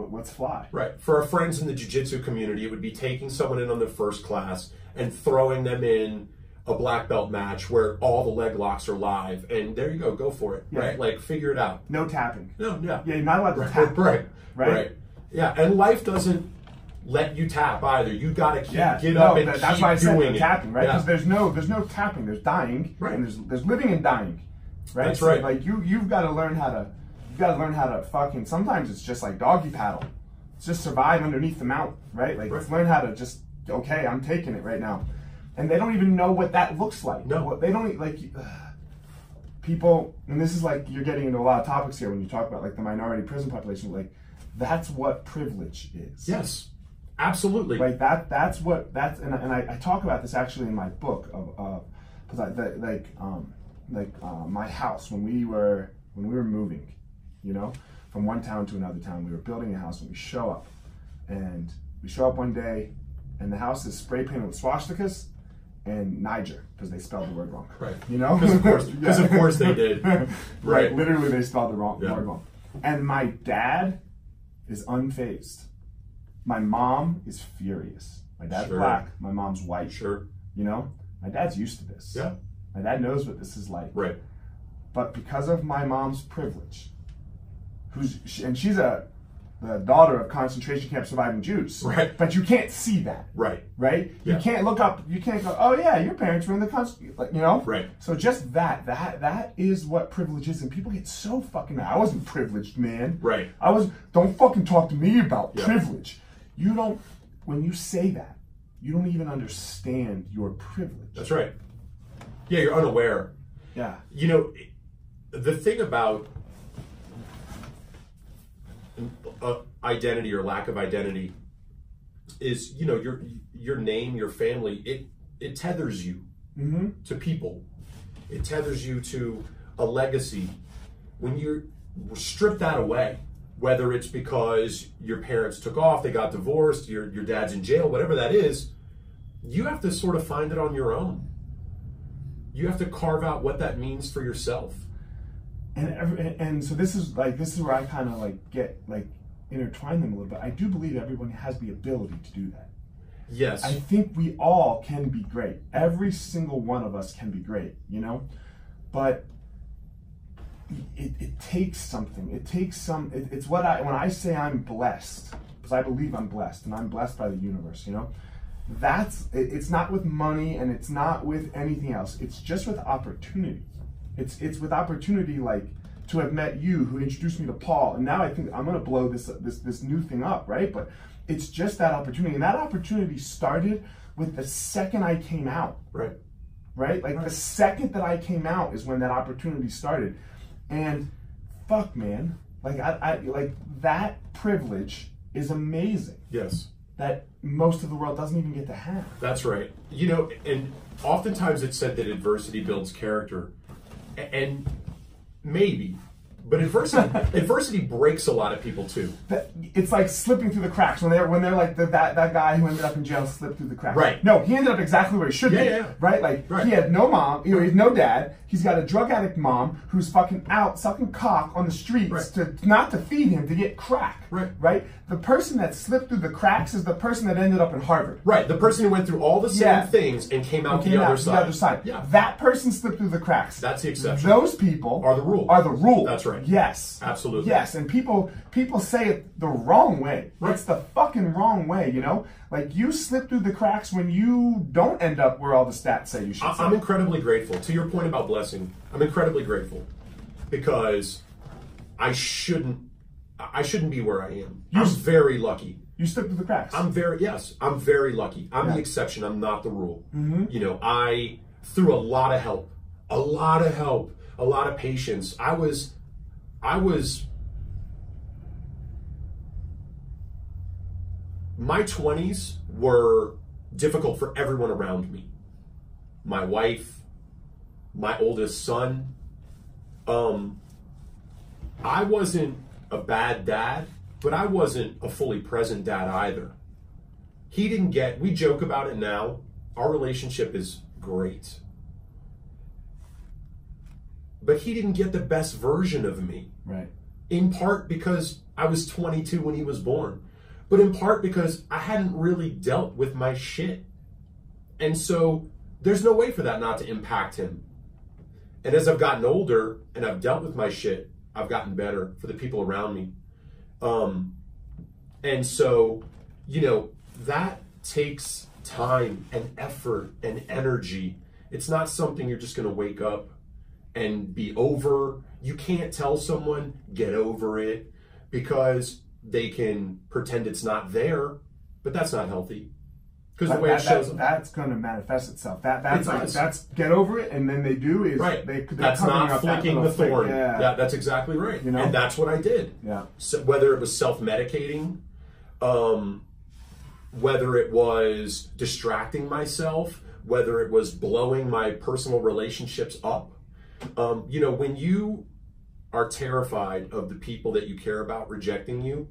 what's fly. Right. For our friends in the jiu-jitsu community, it would be taking someone in on their first class and throwing them in a black belt match where all the leg locks are live, and there you go for it. Right. Like, figure it out. No tapping. No. Yeah. Yeah. You're not allowed to tap. Right. Yeah. And life doesn't let you tap either. You got to get up and that's why I said no tapping, right? Because there's no tapping. There's dying, right? And there's living and dying, right? That's right. Like you've got to learn how to fucking. Sometimes it's just like doggy paddle. It's just survive underneath the mount, right? Like let's learn how to just I'm taking it right now, and they don't even know what that looks like. No, they don't like. People, and this is like you're getting into a lot of topics here when you talk about like the minority prison population. Like that's what privilege is. Yes. Absolutely. Like that's and I talk about this actually in my book of because my house when we were moving, from one town to another town, we were building a house and we show up one day and the house is spray painted with swastikas and Niger because they spelled the word wrong. Right. Because of course they did. Right. Literally they spelled the word wrong. And my dad is unfazed. My mom is furious. My dad's black. My mom's white. Sure. My dad's used to this. Yeah. My dad knows what this is like. Right. But because of my mom's privilege, she's the daughter of concentration camp surviving Jews. Right. But you can't see that. Right. Right. Yeah. You can't look up. You can't go. Oh yeah, your parents were in the concentration. Right. So just that is what privilege is, and people get so fucking mad. I wasn't privileged, man. Right. Don't fucking talk to me about privilege. When you say that, you don't even understand your privilege. That's right. Yeah, you're unaware. Yeah. The thing about identity or lack of identity is, your name, your family, it tethers you to people. It tethers you to a legacy. When you strip that away, whether it's because your parents took off, they got divorced, your dad's in jail, whatever that is, you have to sort of find it on your own. You have to carve out what that means for yourself. And so this is where I kind of get intertwine them a little bit. I do believe everyone has the ability to do that. Yes. I think we all can be great. Every single one of us can be great, but it takes something. It takes it's when I say I'm blessed, because I believe I'm blessed and I'm blessed by the universe, it's not with money and it's not with anything else. It's just with opportunity. It's with opportunity, like to have met you, who introduced me to Paul, and now I think I'm gonna blow this new thing up, right? But it's just that opportunity, and that opportunity started with the second I came out. Right. The second that I came out is when that opportunity started, and fuck, man, I that privilege is amazing. Yes. That most of the world doesn't even get to have. That's right. And oftentimes it's said that adversity builds character. And maybe, But adversity breaks a lot of people too. It's like slipping through the cracks when they're like that guy who ended up in jail slipped through the cracks. Right. No, he ended up exactly where he should be. Yeah. Right. Like he had no mom. You know, he had no dad. He's got a drug addict mom who's fucking out sucking cock on the streets to not to feed him, to get crack. Right. The person that slipped through the cracks is the person that ended up in Harvard. Right. The person who went through all the same things and came out the other side. Yeah. That person slipped through the cracks. That's the exception. Those people are the rule. That's right. Yes. Absolutely. Yes. And people say it the wrong way. Right. It's the fucking wrong way, you know? Like, you slip through the cracks when you don't end up where all the stats say you should. I'm incredibly grateful. To your point about blessing, I'm incredibly grateful because I shouldn't be where I am. I'm very lucky. You slipped through the cracks. I'm very lucky. I'm the exception. I'm not the rule. You know, through a lot of help, a lot of patience. My 20s were difficult for everyone around me. My wife, my oldest son. I wasn't a bad dad, but I wasn't a fully present dad either. We joke about it now. Our relationship is great. But he didn't get the best version of me. Right. In part because I was 22 when he was born, but in part because I hadn't really dealt with my shit. And so there's no way for that not to impact him. And as I've gotten older and I've dealt with my shit, I've gotten better for the people around me. And so, you know, that takes time and effort and energy. It's not something you're just going to wake up and be over. You can't tell someone, get over it, because they can pretend it's not there, but that's not healthy. Because the way it shows up, that's going to manifest itself. That's get over it, and then they do is that's not flicking the thorn. That's exactly right. You know? And that's what I did. Yeah. So whether it was self-medicating, whether it was distracting myself, whether it was blowing my personal relationships up, you know, when you are terrified of the people that you care about rejecting you,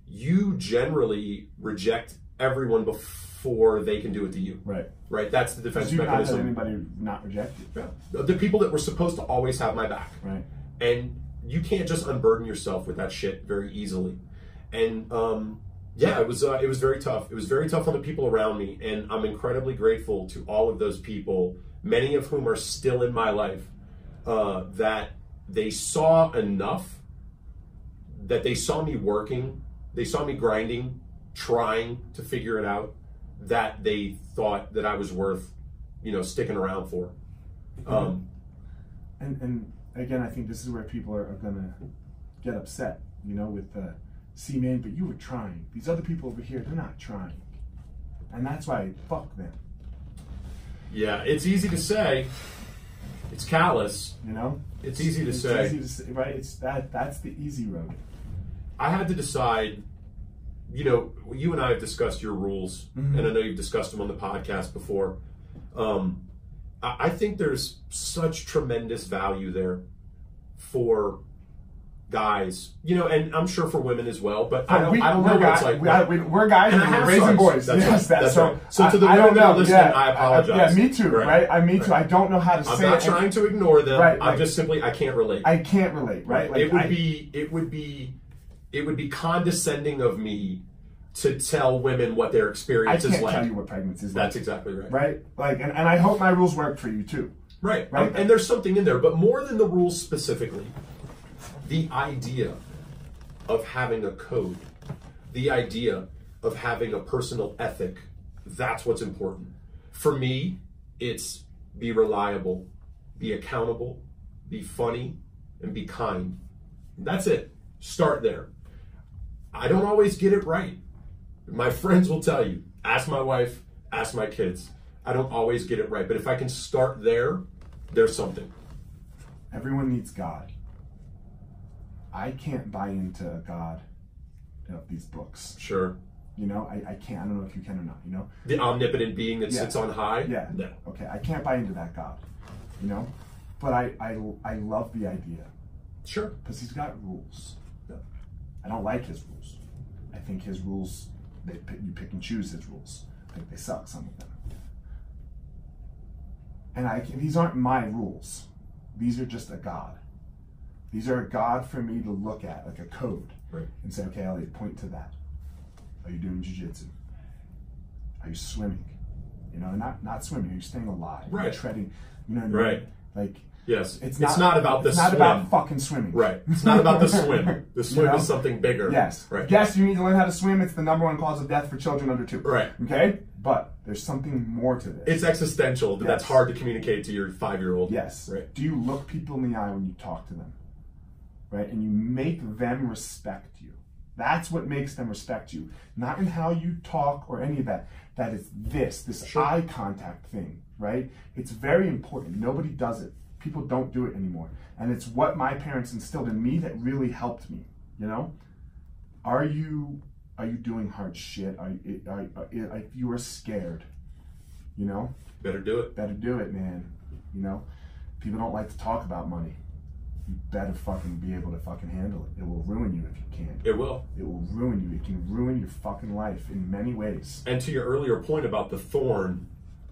you generally reject everyone before they can do it to you. Right. That's the defense mechanism. Not let anybody not reject you. Yeah. The people that were supposed to always have my back. Right. And you can't just unburden yourself with that shit very easily. And it was very tough. It was very tough on the people around me, and I'm incredibly grateful to all of those people, many of whom are still in my life, that they saw enough, that they saw me working, they saw me grinding, trying to figure it out, that they thought that I was worth, you know, sticking around for. And again, I think this is where people are gonna get upset, you know, with the see, man, but you were trying. These other people over here, they're not trying. And that's why, fuck them. Yeah, it's easy to say. It's callous. You know? It's easy to say. Easy to say, right? That's the easy road. I had to decide, you know, you and I have discussed your rules, and I know you've discussed them on the podcast before. I think there's such tremendous value there for guys, you know, and I'm sure for women as well, but I don't know what it's like. We're guys and we're raising boys. That's right. So to the women that are listening, I apologize. Me too, right? Me too. I don't know how to say it. I'm not trying to ignore them. Right, I'm just simply, I can't relate. I can't relate, right? Like, it would be condescending of me to tell women what their experience is like. I can't tell you what pregnancy is like. That's exactly right. Right? Like, and I hope my rules work for you too. Right. And there's something in there, but more than the rules specifically, the idea of having a code, the idea of having a personal ethic, that's what's important. For me, it's be reliable, be accountable, be funny, and be kind. That's it. Start there. I don't always get it right. My friends will tell you, ask my wife, ask my kids. I don't always get it right, but if I can start there, there's something. Everyone needs God. I can't buy into a God of these books. Sure. You know, I can't. I don't know if you can or not, you know? The omnipotent being that sits on high? Yeah. No. Okay, I can't buy into that God, you know? But I love the idea Sure. Because he's got rules. I don't like his rules. I think his rules, you pick and choose his rules. I think they suck, some of them. And these aren't my rules. These are just a God. These are a God for me to look at, like a code, and say, okay, Eliot, point to that. Are you doing jiu-jitsu? Are you swimming? You know, not swimming. Are you staying alive? Right. Are you treading? You know what I mean? Like, yes, it's not about the swim. It's not about fucking swimming. Right. It's not about the swim. The swim is something bigger. Yes. Right. Yes, you need to learn how to swim. It's the #1 cause of death for children under 2. Right. Okay? But there's something more to this. It's existential, but that's hard to communicate to your 5-year-old. Yes. Right. Do you look people in the eye when you talk to them? Right? And you make them respect you. That's what makes them respect you. Not in how you talk or any of that. That is this Sure. eye contact thing, right? It's very important. Nobody does it. People don't do it anymore. And it's what my parents instilled in me that really helped me, you know? Are you doing hard shit? If you are scared, you know? Better do it. Better do it, man. You know? People don't like to talk about money. You better fucking be able to fucking handle it. It will ruin you if you can't. It will. It will ruin you. It can ruin your fucking life in many ways. And to your earlier point about the thorn,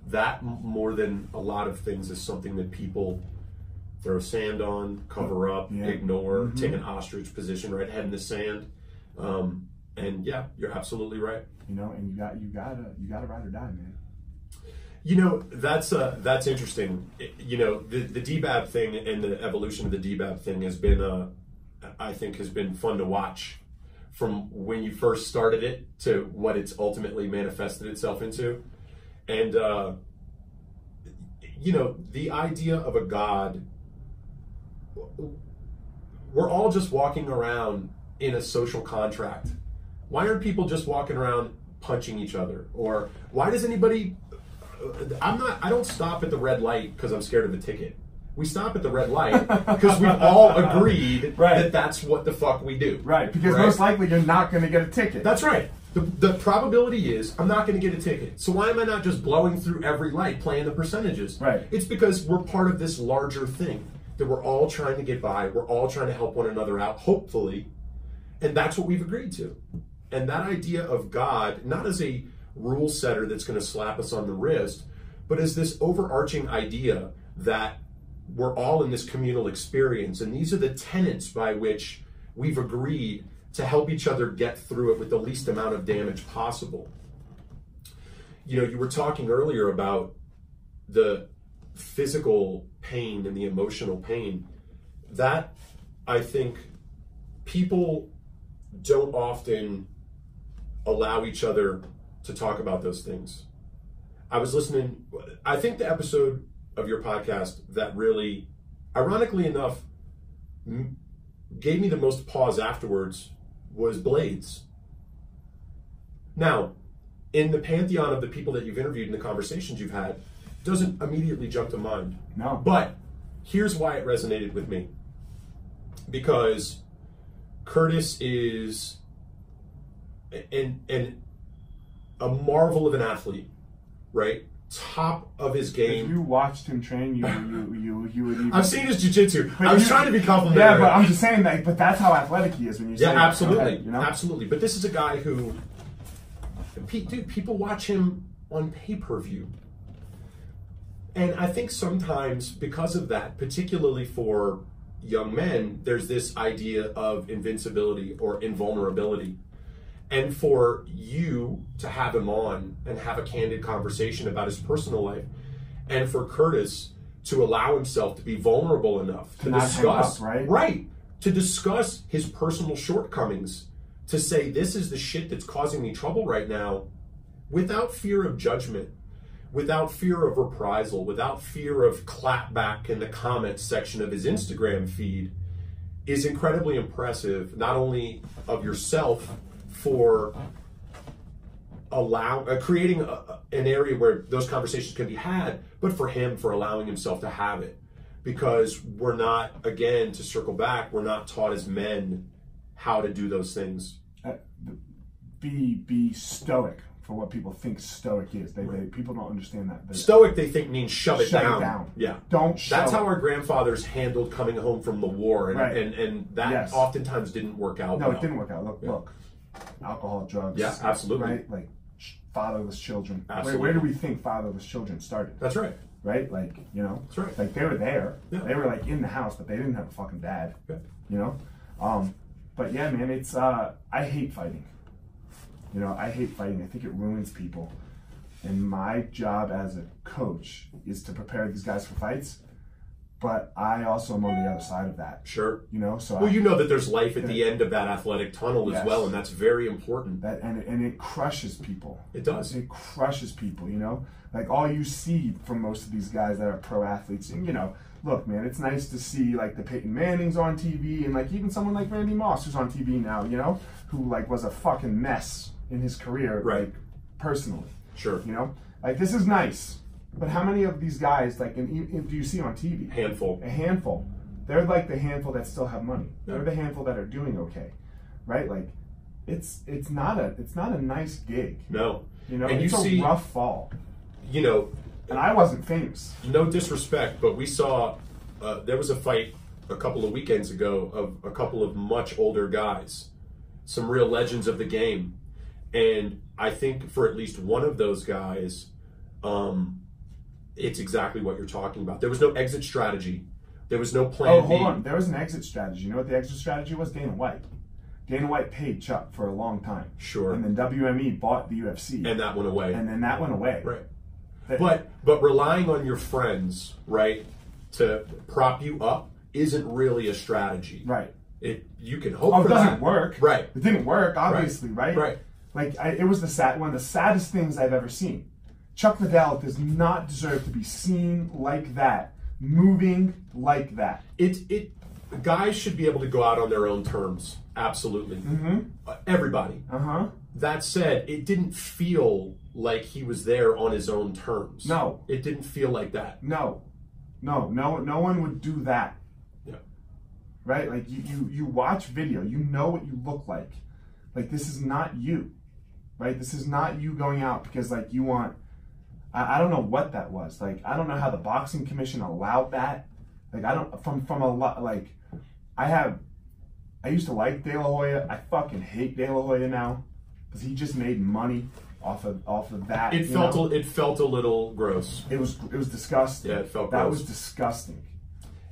that more than a lot of things is something that people throw sand on, cover up, ignore, take an ostrich position, right, head in the sand. And yeah, you're absolutely right. You know, and you gotta ride or die, man. You know, that's interesting. You know, the DBAB thing and the evolution of the DBAB thing has been, I think, has been fun to watch from when you first started it to what it's ultimately manifested itself into. And, you know, the idea of a God, we're all just walking around in a social contract. Why aren't people just walking around punching each other? Or why does anybody... I don't stop at the red light because I'm scared of a ticket. We stop at the red light because we've all agreed that that's what the fuck we do. Right, because most likely you're not going to get a ticket. That's right. The probability is I'm not going to get a ticket. So why am I not just blowing through every light, playing the percentages? Right. It's because we're part of this larger thing that we're all trying to get by. We're all trying to help one another out, hopefully. And that's what we've agreed to. And that idea of God, not as a rule setter that's going to slap us on the wrist, but as this overarching idea that we're all in this communal experience, and these are the tenets by which we've agreed to help each other get through it with the least amount of damage possible. You know, you were talking earlier about the physical pain and the emotional pain. That, I think, people don't often allow each other to talk about those things. I was listening, I think the episode of your podcast that really, ironically enough, gave me the most pause afterwards was Blades. Now, in the pantheon of the people that you've interviewed and the conversations you've had, doesn't immediately jump to mind. No. But here's why it resonated with me. Because Curtis is a marvel of an athlete, right? Top of his game. If you watched him train, you would even... I've seen his jiu-jitsu. I was trying to be complimentary. Yeah, but I'm just saying that, but that's how athletic he is when you say that. Absolutely. Ahead, you know? Absolutely. But this is a guy who, dude, people watch him on pay-per-view. And I think sometimes because of that, particularly for young men, there's this idea of invincibility or invulnerability. And for you to have him on and have a candid conversation about his personal life, and for Curtis to allow himself to be vulnerable enough to discuss, to discuss his personal shortcomings, to say, this is the shit that's causing me trouble right now, without fear of judgment, without fear of reprisal, without fear of clapback in the comments section of his Instagram feed, is incredibly impressive, not only of yourself, for creating an area where those conversations can be had, but for him, for allowing himself to have it. Because we're not, again, to circle back, we're not taught as men how to do those things. Be stoic for what people think stoic is. People don't understand that. Stoic, they think, means shove it down. Yeah. Don't show That's it. how our grandfathers handled coming home from the war, and Right. and that oftentimes didn't work out. No, well. it didn't work out. Look, alcohol, drugs. Yeah, absolutely. Right, like fatherless children. Absolutely. Where do we think fatherless children started? That's right. Right, like That's right. Like they were there. Yeah. They were like in the house, but they didn't have a fucking dad. Yeah. But yeah, man, it's I hate fighting. I hate fighting. I think it ruins people. And my job as a coach is to prepare these guys for fights. But I also am on the other side of that. Sure. So well, you know that there's life at the end of that athletic tunnel as well, and that's very important. And it crushes people. It does. It crushes people. Like all you see from most of these guys that are pro athletes, and look, man, it's nice to see like the Peyton Mannings on TV, and like even someone like Randy Moss who's on TV now, who like was a fucking mess in his career, right? Like personally, sure. Like this is nice, but how many of these guys like do you see on TV? Handful. A handful. They're like the handful that still have money. Yeah. They're the handful that are doing okay, right? Like it's not a nice gig. No. And it's a rough fall. And I wasn't famous. No disrespect, but we saw there was a fight a couple of weekends ago of a couple of much older guys, some real legends of the game. And I think for at least one of those guys, it's exactly what you're talking about. There was no exit strategy. There was no plan B. Hold on. There was an exit strategy. You know what the exit strategy was? Dana White. Dana White paid Chuck for a long time. Sure. And then WME bought the UFC. And that went away. And then that went away. Right. But relying on your friends, right, to prop you up isn't really a strategy. Right. You can hope for that. It doesn't work. Right. It didn't work, obviously, right? Right. Like, it was one of the saddest things I've ever seen. Chuck Liddell does not deserve to be seen like that, moving like that. Guys should be able to go out on their own terms. Absolutely. Mm-hmm. Everybody. Uh-huh. That said, it didn't feel like he was there on his own terms. No. It didn't feel like that. No one would do that. Yeah. Right? Like you watch video, you know what you look like. Like this is not you. Right? This is not you going out because like you want I don't know what that was. Like I don't know how the boxing commission allowed that. Like I don't from a lot like I used to like De La Hoya. I fucking hate De La Hoya now because he just made money off of that. It felt a little gross. It was disgusting. Yeah, it felt that gross. was disgusting.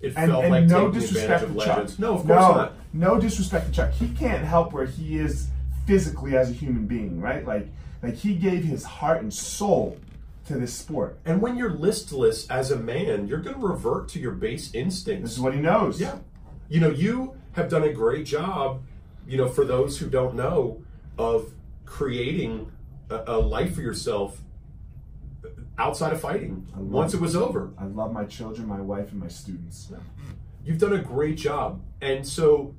It felt like no taking disrespect advantage of to Chuck. legends. No, of course not. No disrespect to Chuck. He can't help where he is physically as a human being, right? Like he gave his heart and soul to this sport. And when you're listless as a man, you're going to revert to your base instincts. This is what he knows. Yeah. You have done a great job, for those who don't know, of creating a life for yourself outside of fighting once it was over. I love my children, my wife, and my students. Yeah. You've done a great job. And so,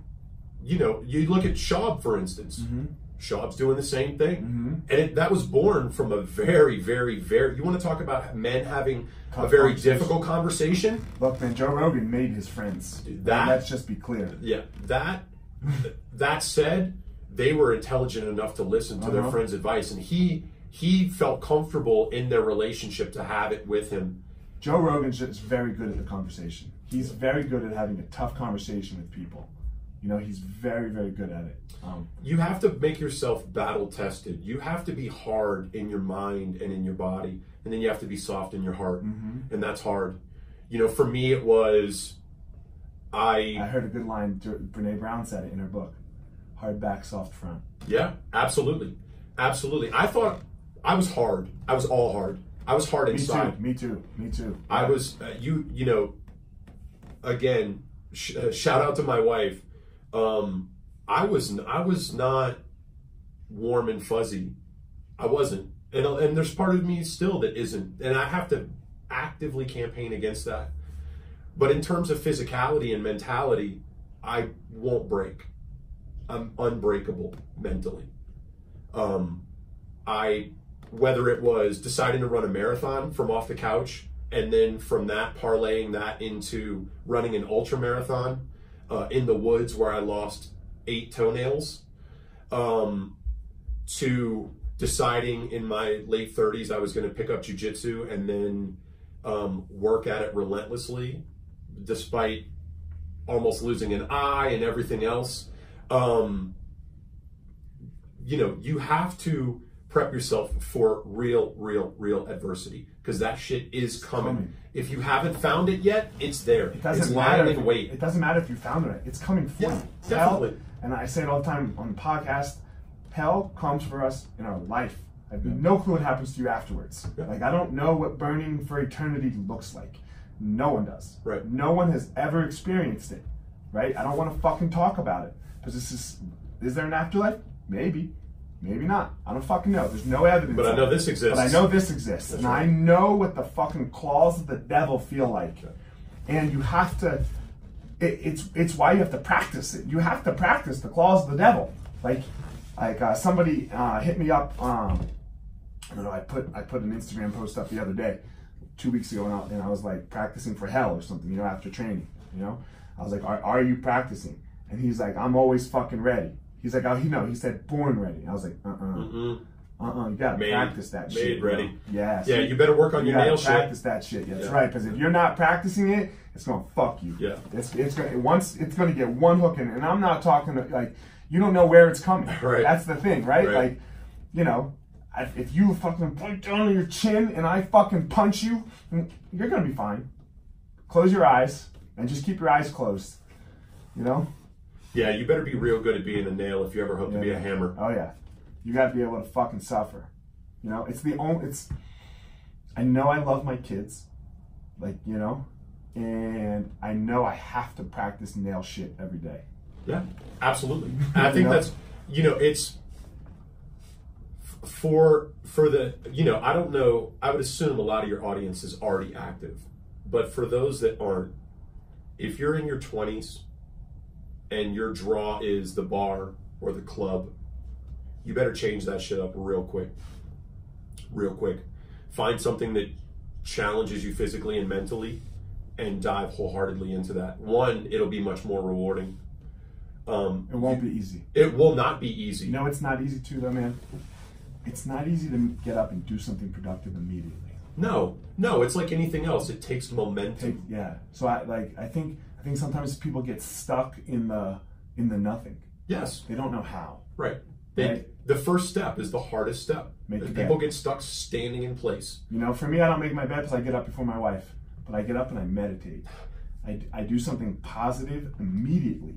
you look at Schaub, for instance. Mm-hmm. Schaub's doing the same thing. Mm-hmm. And that was born from a very, very, very... You want to talk about men having a very difficult conversation? Look, man, Joe Rogan made his friends. Let's just be clear. Yeah. That said, they were intelligent enough to listen to their friend's advice. And he felt comfortable in their relationship to have it with him. Joe Rogan's just very good at the conversation. He's very good at having a tough conversation with people. He's very, very good at it. You have to make yourself battle tested. You have to be hard in your mind and in your body, and then you have to be soft in your heart, and that's hard. For me, it was I heard a good line. Brene Brown said it in her book: "Hard back, soft front." Yeah, absolutely. I thought I was hard. I was all hard. I was hard inside. Me too. I was. Again, shout out to my wife. I was not warm and fuzzy. I wasn't. And there's part of me still that isn't. And I have to actively campaign against that. But in terms of physicality and mentality, I won't break. I'm unbreakable mentally. Whether it was deciding to run a marathon from off the couch and then from that parlaying that into running an ultra marathon in the woods where I lost 8 toenails, to deciding in my late 30s I was going to pick up jiu-jitsu and then work at it relentlessly, despite almost losing an eye and everything else. You know, you have to prep yourself for real adversity, because that shit is coming. If you haven't found it yet, it's there. It doesn't it's matter. lying in wait. It doesn't matter if you found it. It's coming for you. Definitely. Hell, and I say it all the time on the podcast, hell comes for us in our life. I have no clue what happens to you afterwards. Like, I don't know what burning for eternity looks like. No one does. Right. No one has ever experienced it. Right? I don't want to fucking talk about it. Because is there an afterlife? Maybe. Maybe not. I don't fucking know. There's no evidence. But I know this exists. But I know this exists. That's and right. I know what the fucking claws of the devil feel like. And you have to, it's why you have to practice it. You have to practice the claws of the devil. Like somebody hit me up, I don't know, I put an Instagram post up the other day, 2 weeks ago, and I was like practicing for hell or something, you know, after training, you know? I was like, are you practicing? And he's like, I'm always fucking ready. He's like, oh, he said born ready. I was like, you gotta practice that shit. Made ready. You know? Yes. Yeah, you better work on your nail shit. Practice that shit. That's right. Because if you're not practicing it, it's gonna fuck you. Yeah. It's gonna get one hook in it. And I'm not talking like, you don't know where it's coming. Right. That's the thing, right? Like, you know, if you fucking point down on your chin and I fucking punch you, you're gonna be fine. Close your eyes and just keep your eyes closed. You know? Yeah, you better be real good at being a nail if you ever hope to be a hammer. Oh yeah, you got to be able to fucking suffer. You know, I know I love my kids, like, you know, and I know I have to practice nail shit every day. Yeah, absolutely. I think that's, you know, it's for the, you know, I don't know. I would assume a lot of your audience is already active, but for those that aren't, if you're in your 20s. And your draw is the bar or the club, you better change that shit up real quick. Real quick. Find something that challenges you physically and mentally and dive wholeheartedly into that. One, it'll be much more rewarding. It won't be easy. It will not be easy. You know, it's not easy too, though, man. It's not easy to get up and do something productive immediately. No, it's like anything else. It takes momentum. So I think sometimes people get stuck in the nothing. Yes. They don't know how. Right. The first step is the hardest step. People get stuck standing in place. You know, for me, I don't make my bed because I get up before my wife. But I get up and I meditate. I do something positive immediately.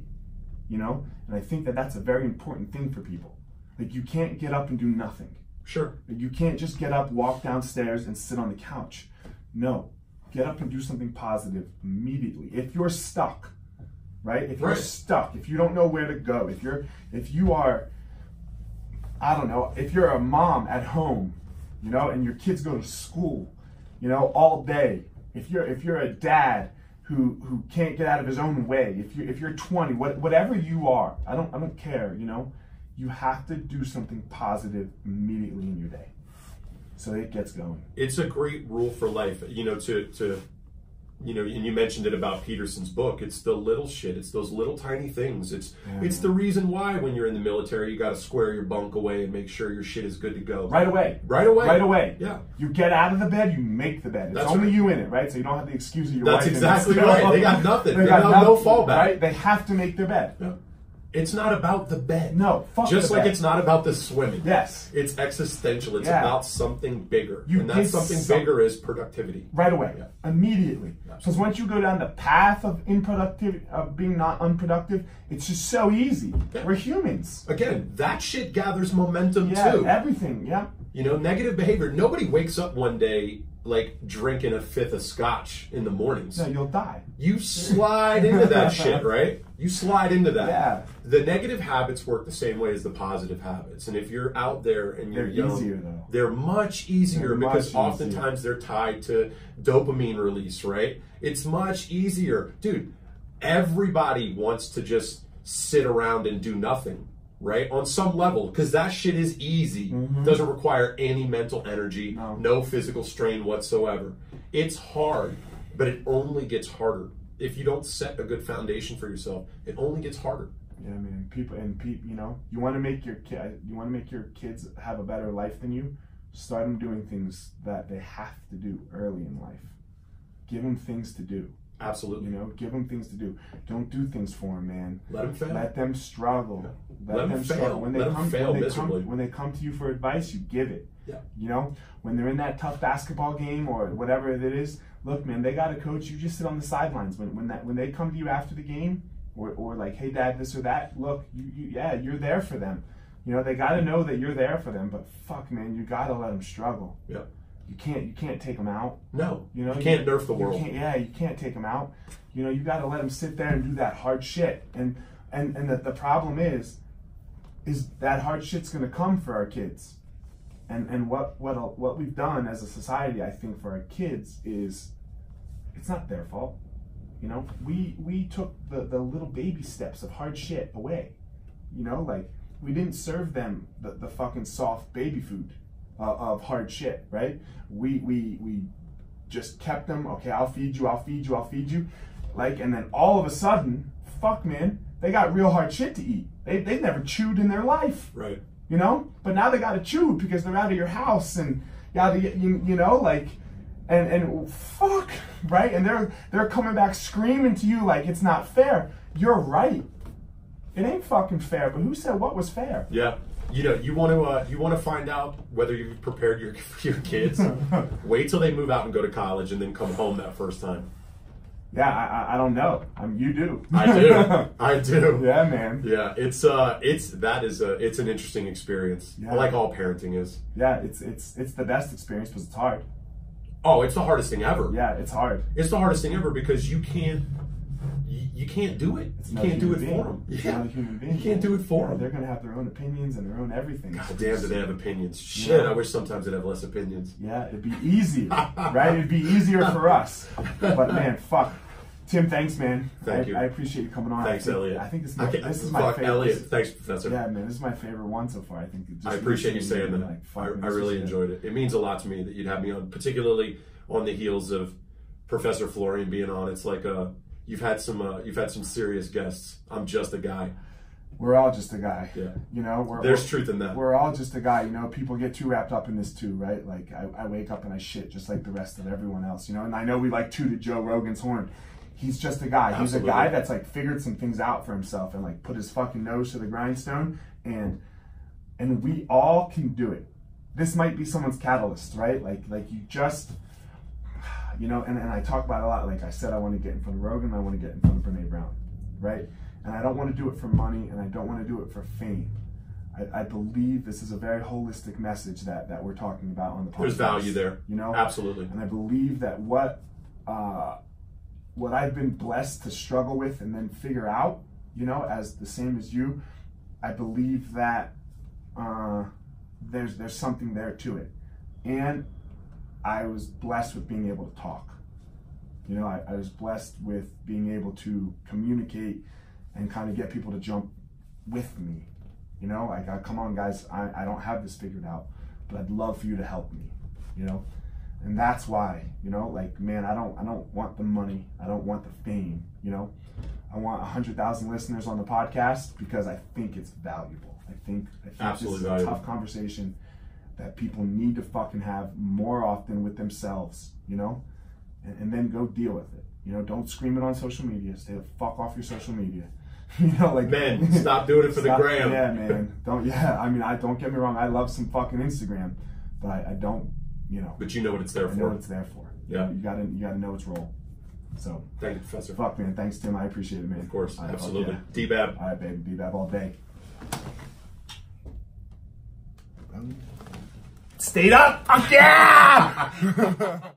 You know? And I think that that's a very important thing for people. Like, you can't get up and do nothing. Sure. Like, you can't just get up, walk downstairs, and sit on the couch. No. Get up and do something positive immediately. If you're stuck, right? If you're stuck, if you don't know where to go, if you are, I don't know, if you're a mom at home, you know, and your kids go to school, you know, all day. If you're a dad who can't get out of his own way, if you're 20, whatever you are, I don't care, you know, you have to do something positive immediately in your day. So it gets going. It's a great rule for life, you know, you know, and you mentioned it about Peterson's book. It's the little shit. It's those little tiny things. It's the reason why when you're in the military, you got to square your bunk away and make sure your shit is good to go. Right away. Yeah. You get out of the bed, you make the bed. It's only you in it, right? So you don't have the excuse of your wife. That's exactly right. They got nothing. They got no fallback. Right? They have to make their bed. Yeah. It's not about the bed. No, fuck Just the like bed. It's not about the swimming. Yes. It's existential. It's about something bigger. And that something bigger is productivity. Right away. Yeah. Immediately. Because once you go down the path of being not unproductive, it's just so easy. Yeah. We're humans. Again, that shit gathers momentum too. Yeah, everything. Yeah. You know, negative behavior. Nobody wakes up one day like drinking a fifth of scotch in the mornings. No, you'll die. You slide into that shit, right? You slide into that. Yeah. The negative habits work the same way as the positive habits. And if you're out there and you're young, easier, though. They're much easier because oftentimes they're tied to dopamine release, right? It's much easier. Dude, everybody wants to just sit around and do nothing, right? On some level, because that shit is easy. Doesn't require any mental energy, no physical strain whatsoever. It's hard, but it only gets harder. If you don't set a good foundation for yourself, it only gets harder. Yeah, man. You know, you want to make your kids have a better life than you. Start them doing things that they have to do early in life. Give them things to do. Absolutely. You know, give them things to do. Don't do things for them, man. Let them fail. Let them struggle. Yeah. Let them fail. When they come to you for advice, you give it. Yeah. You know, when they're in that tough basketball game or whatever it is, look, man, they got a coach. You just sit on the sidelines. When they come to you after the game, or like, hey, Dad, this or that. Look, you're there for them. You know, they got to know that you're there for them. But fuck, man, you got to let them struggle. Yeah. You can't take them out. No. You know, you can't nerf the world. You can't take them out. You know, you got to let them sit there and do that hard shit. And the problem is that hard shit's going to come for our kids. And what we've done as a society, I think, for our kids is, it's not their fault. You know, we took the little baby steps of hard shit away. You know, like, we didn't serve them the fucking soft baby food of hard shit, right? We just kept them, okay, I'll feed you. Like, and then all of a sudden, fuck, man, they got real hard shit to eat. They've never chewed in their life. Right. You know? But now they got to chew because they're out of your house and you know, like, and fuck, right? And they're coming back screaming to you like it's not fair. You're right. It ain't fucking fair, but who said what was fair? Yeah. You know, you want to find out whether you've prepared your kids. Wait till they move out and go to college, and then come home that first time. Yeah, I don't know. You do. I do. Yeah, man. Yeah, it's an interesting experience. Yeah. Like all parenting is. Yeah, it's the best experience because it's hard. Oh, it's the hardest thing ever. Yeah, it's hard. It's the hardest thing ever because you can't do it. You can't do it for them. It's not a human being. You can't do it for them. They're going to have their own opinions and their own everything. God damn, do they have opinions? Shit, I wish sometimes they'd have less opinions. Yeah, it'd be easier, right? It'd be easier for us. But man, fuck. Tim, thanks, man. Thank you. I appreciate you coming on. Thanks, Eliot. I think this is my favorite. Eliot. Thanks, Professor. Yeah, man, this is my favorite one so far. I think. I appreciate you saying that. Like, I really enjoyed it. It means a lot to me that you'd have me on, particularly on the heels of Professor Florian being on. It's like you've had some serious guests. I'm just a guy. We're all just a guy. Yeah. You know, there's truth in that. We're all just a guy. You know, people get too wrapped up in this too, right? Like I wake up and I shit just like the rest of everyone else. You know, and I know we like tooted Joe Rogan's horn. He's just a guy. Absolutely. He's a guy that's like figured some things out for himself and like put his fucking nose to the grindstone, and we all can do it. This might be someone's catalyst, right? Like you just, you know, and I talk about it a lot. Like I said, I want to get in front of Rogan, I want to get in front of Brene Brown, right? And I don't want to do it for money, and I don't want to do it for fame. I believe this is a very holistic message that we're talking about on the podcast. There's value there, you know? Absolutely. And I believe that what I've been blessed to struggle with and then figure out, you know, as the same as you, I believe that there's something there to it. And I was blessed with being able to talk. You know, I was blessed with being able to communicate and kind of get people to jump with me. You know, like, come on, guys, I don't have this figured out, but I'd love for you to help me, you know? And that's why, you know, like, man, I don't want the money. I don't want the fame, you know? I want 100,000 listeners on the podcast because I think it's valuable. I think Absolutely this is valuable. A tough conversation that people need to fucking have more often with themselves, you know? And then go deal with it. You know, don't scream it on social media. Stay the fuck off your social media. You know, like, man, stop doing it for the gram. Yeah, man. I mean, don't get me wrong. I love some fucking Instagram, but I don't, you know. But you know what it's there for. I know what it's there for. Yeah. You gotta know its role. So. Thank you, Professor. Fuck, man. Thanks, Tim. I appreciate it, man. Of course. Absolutely. Yeah. D-Bab. All right, baby. D-Bab all day. Stayed up. Fuck yeah!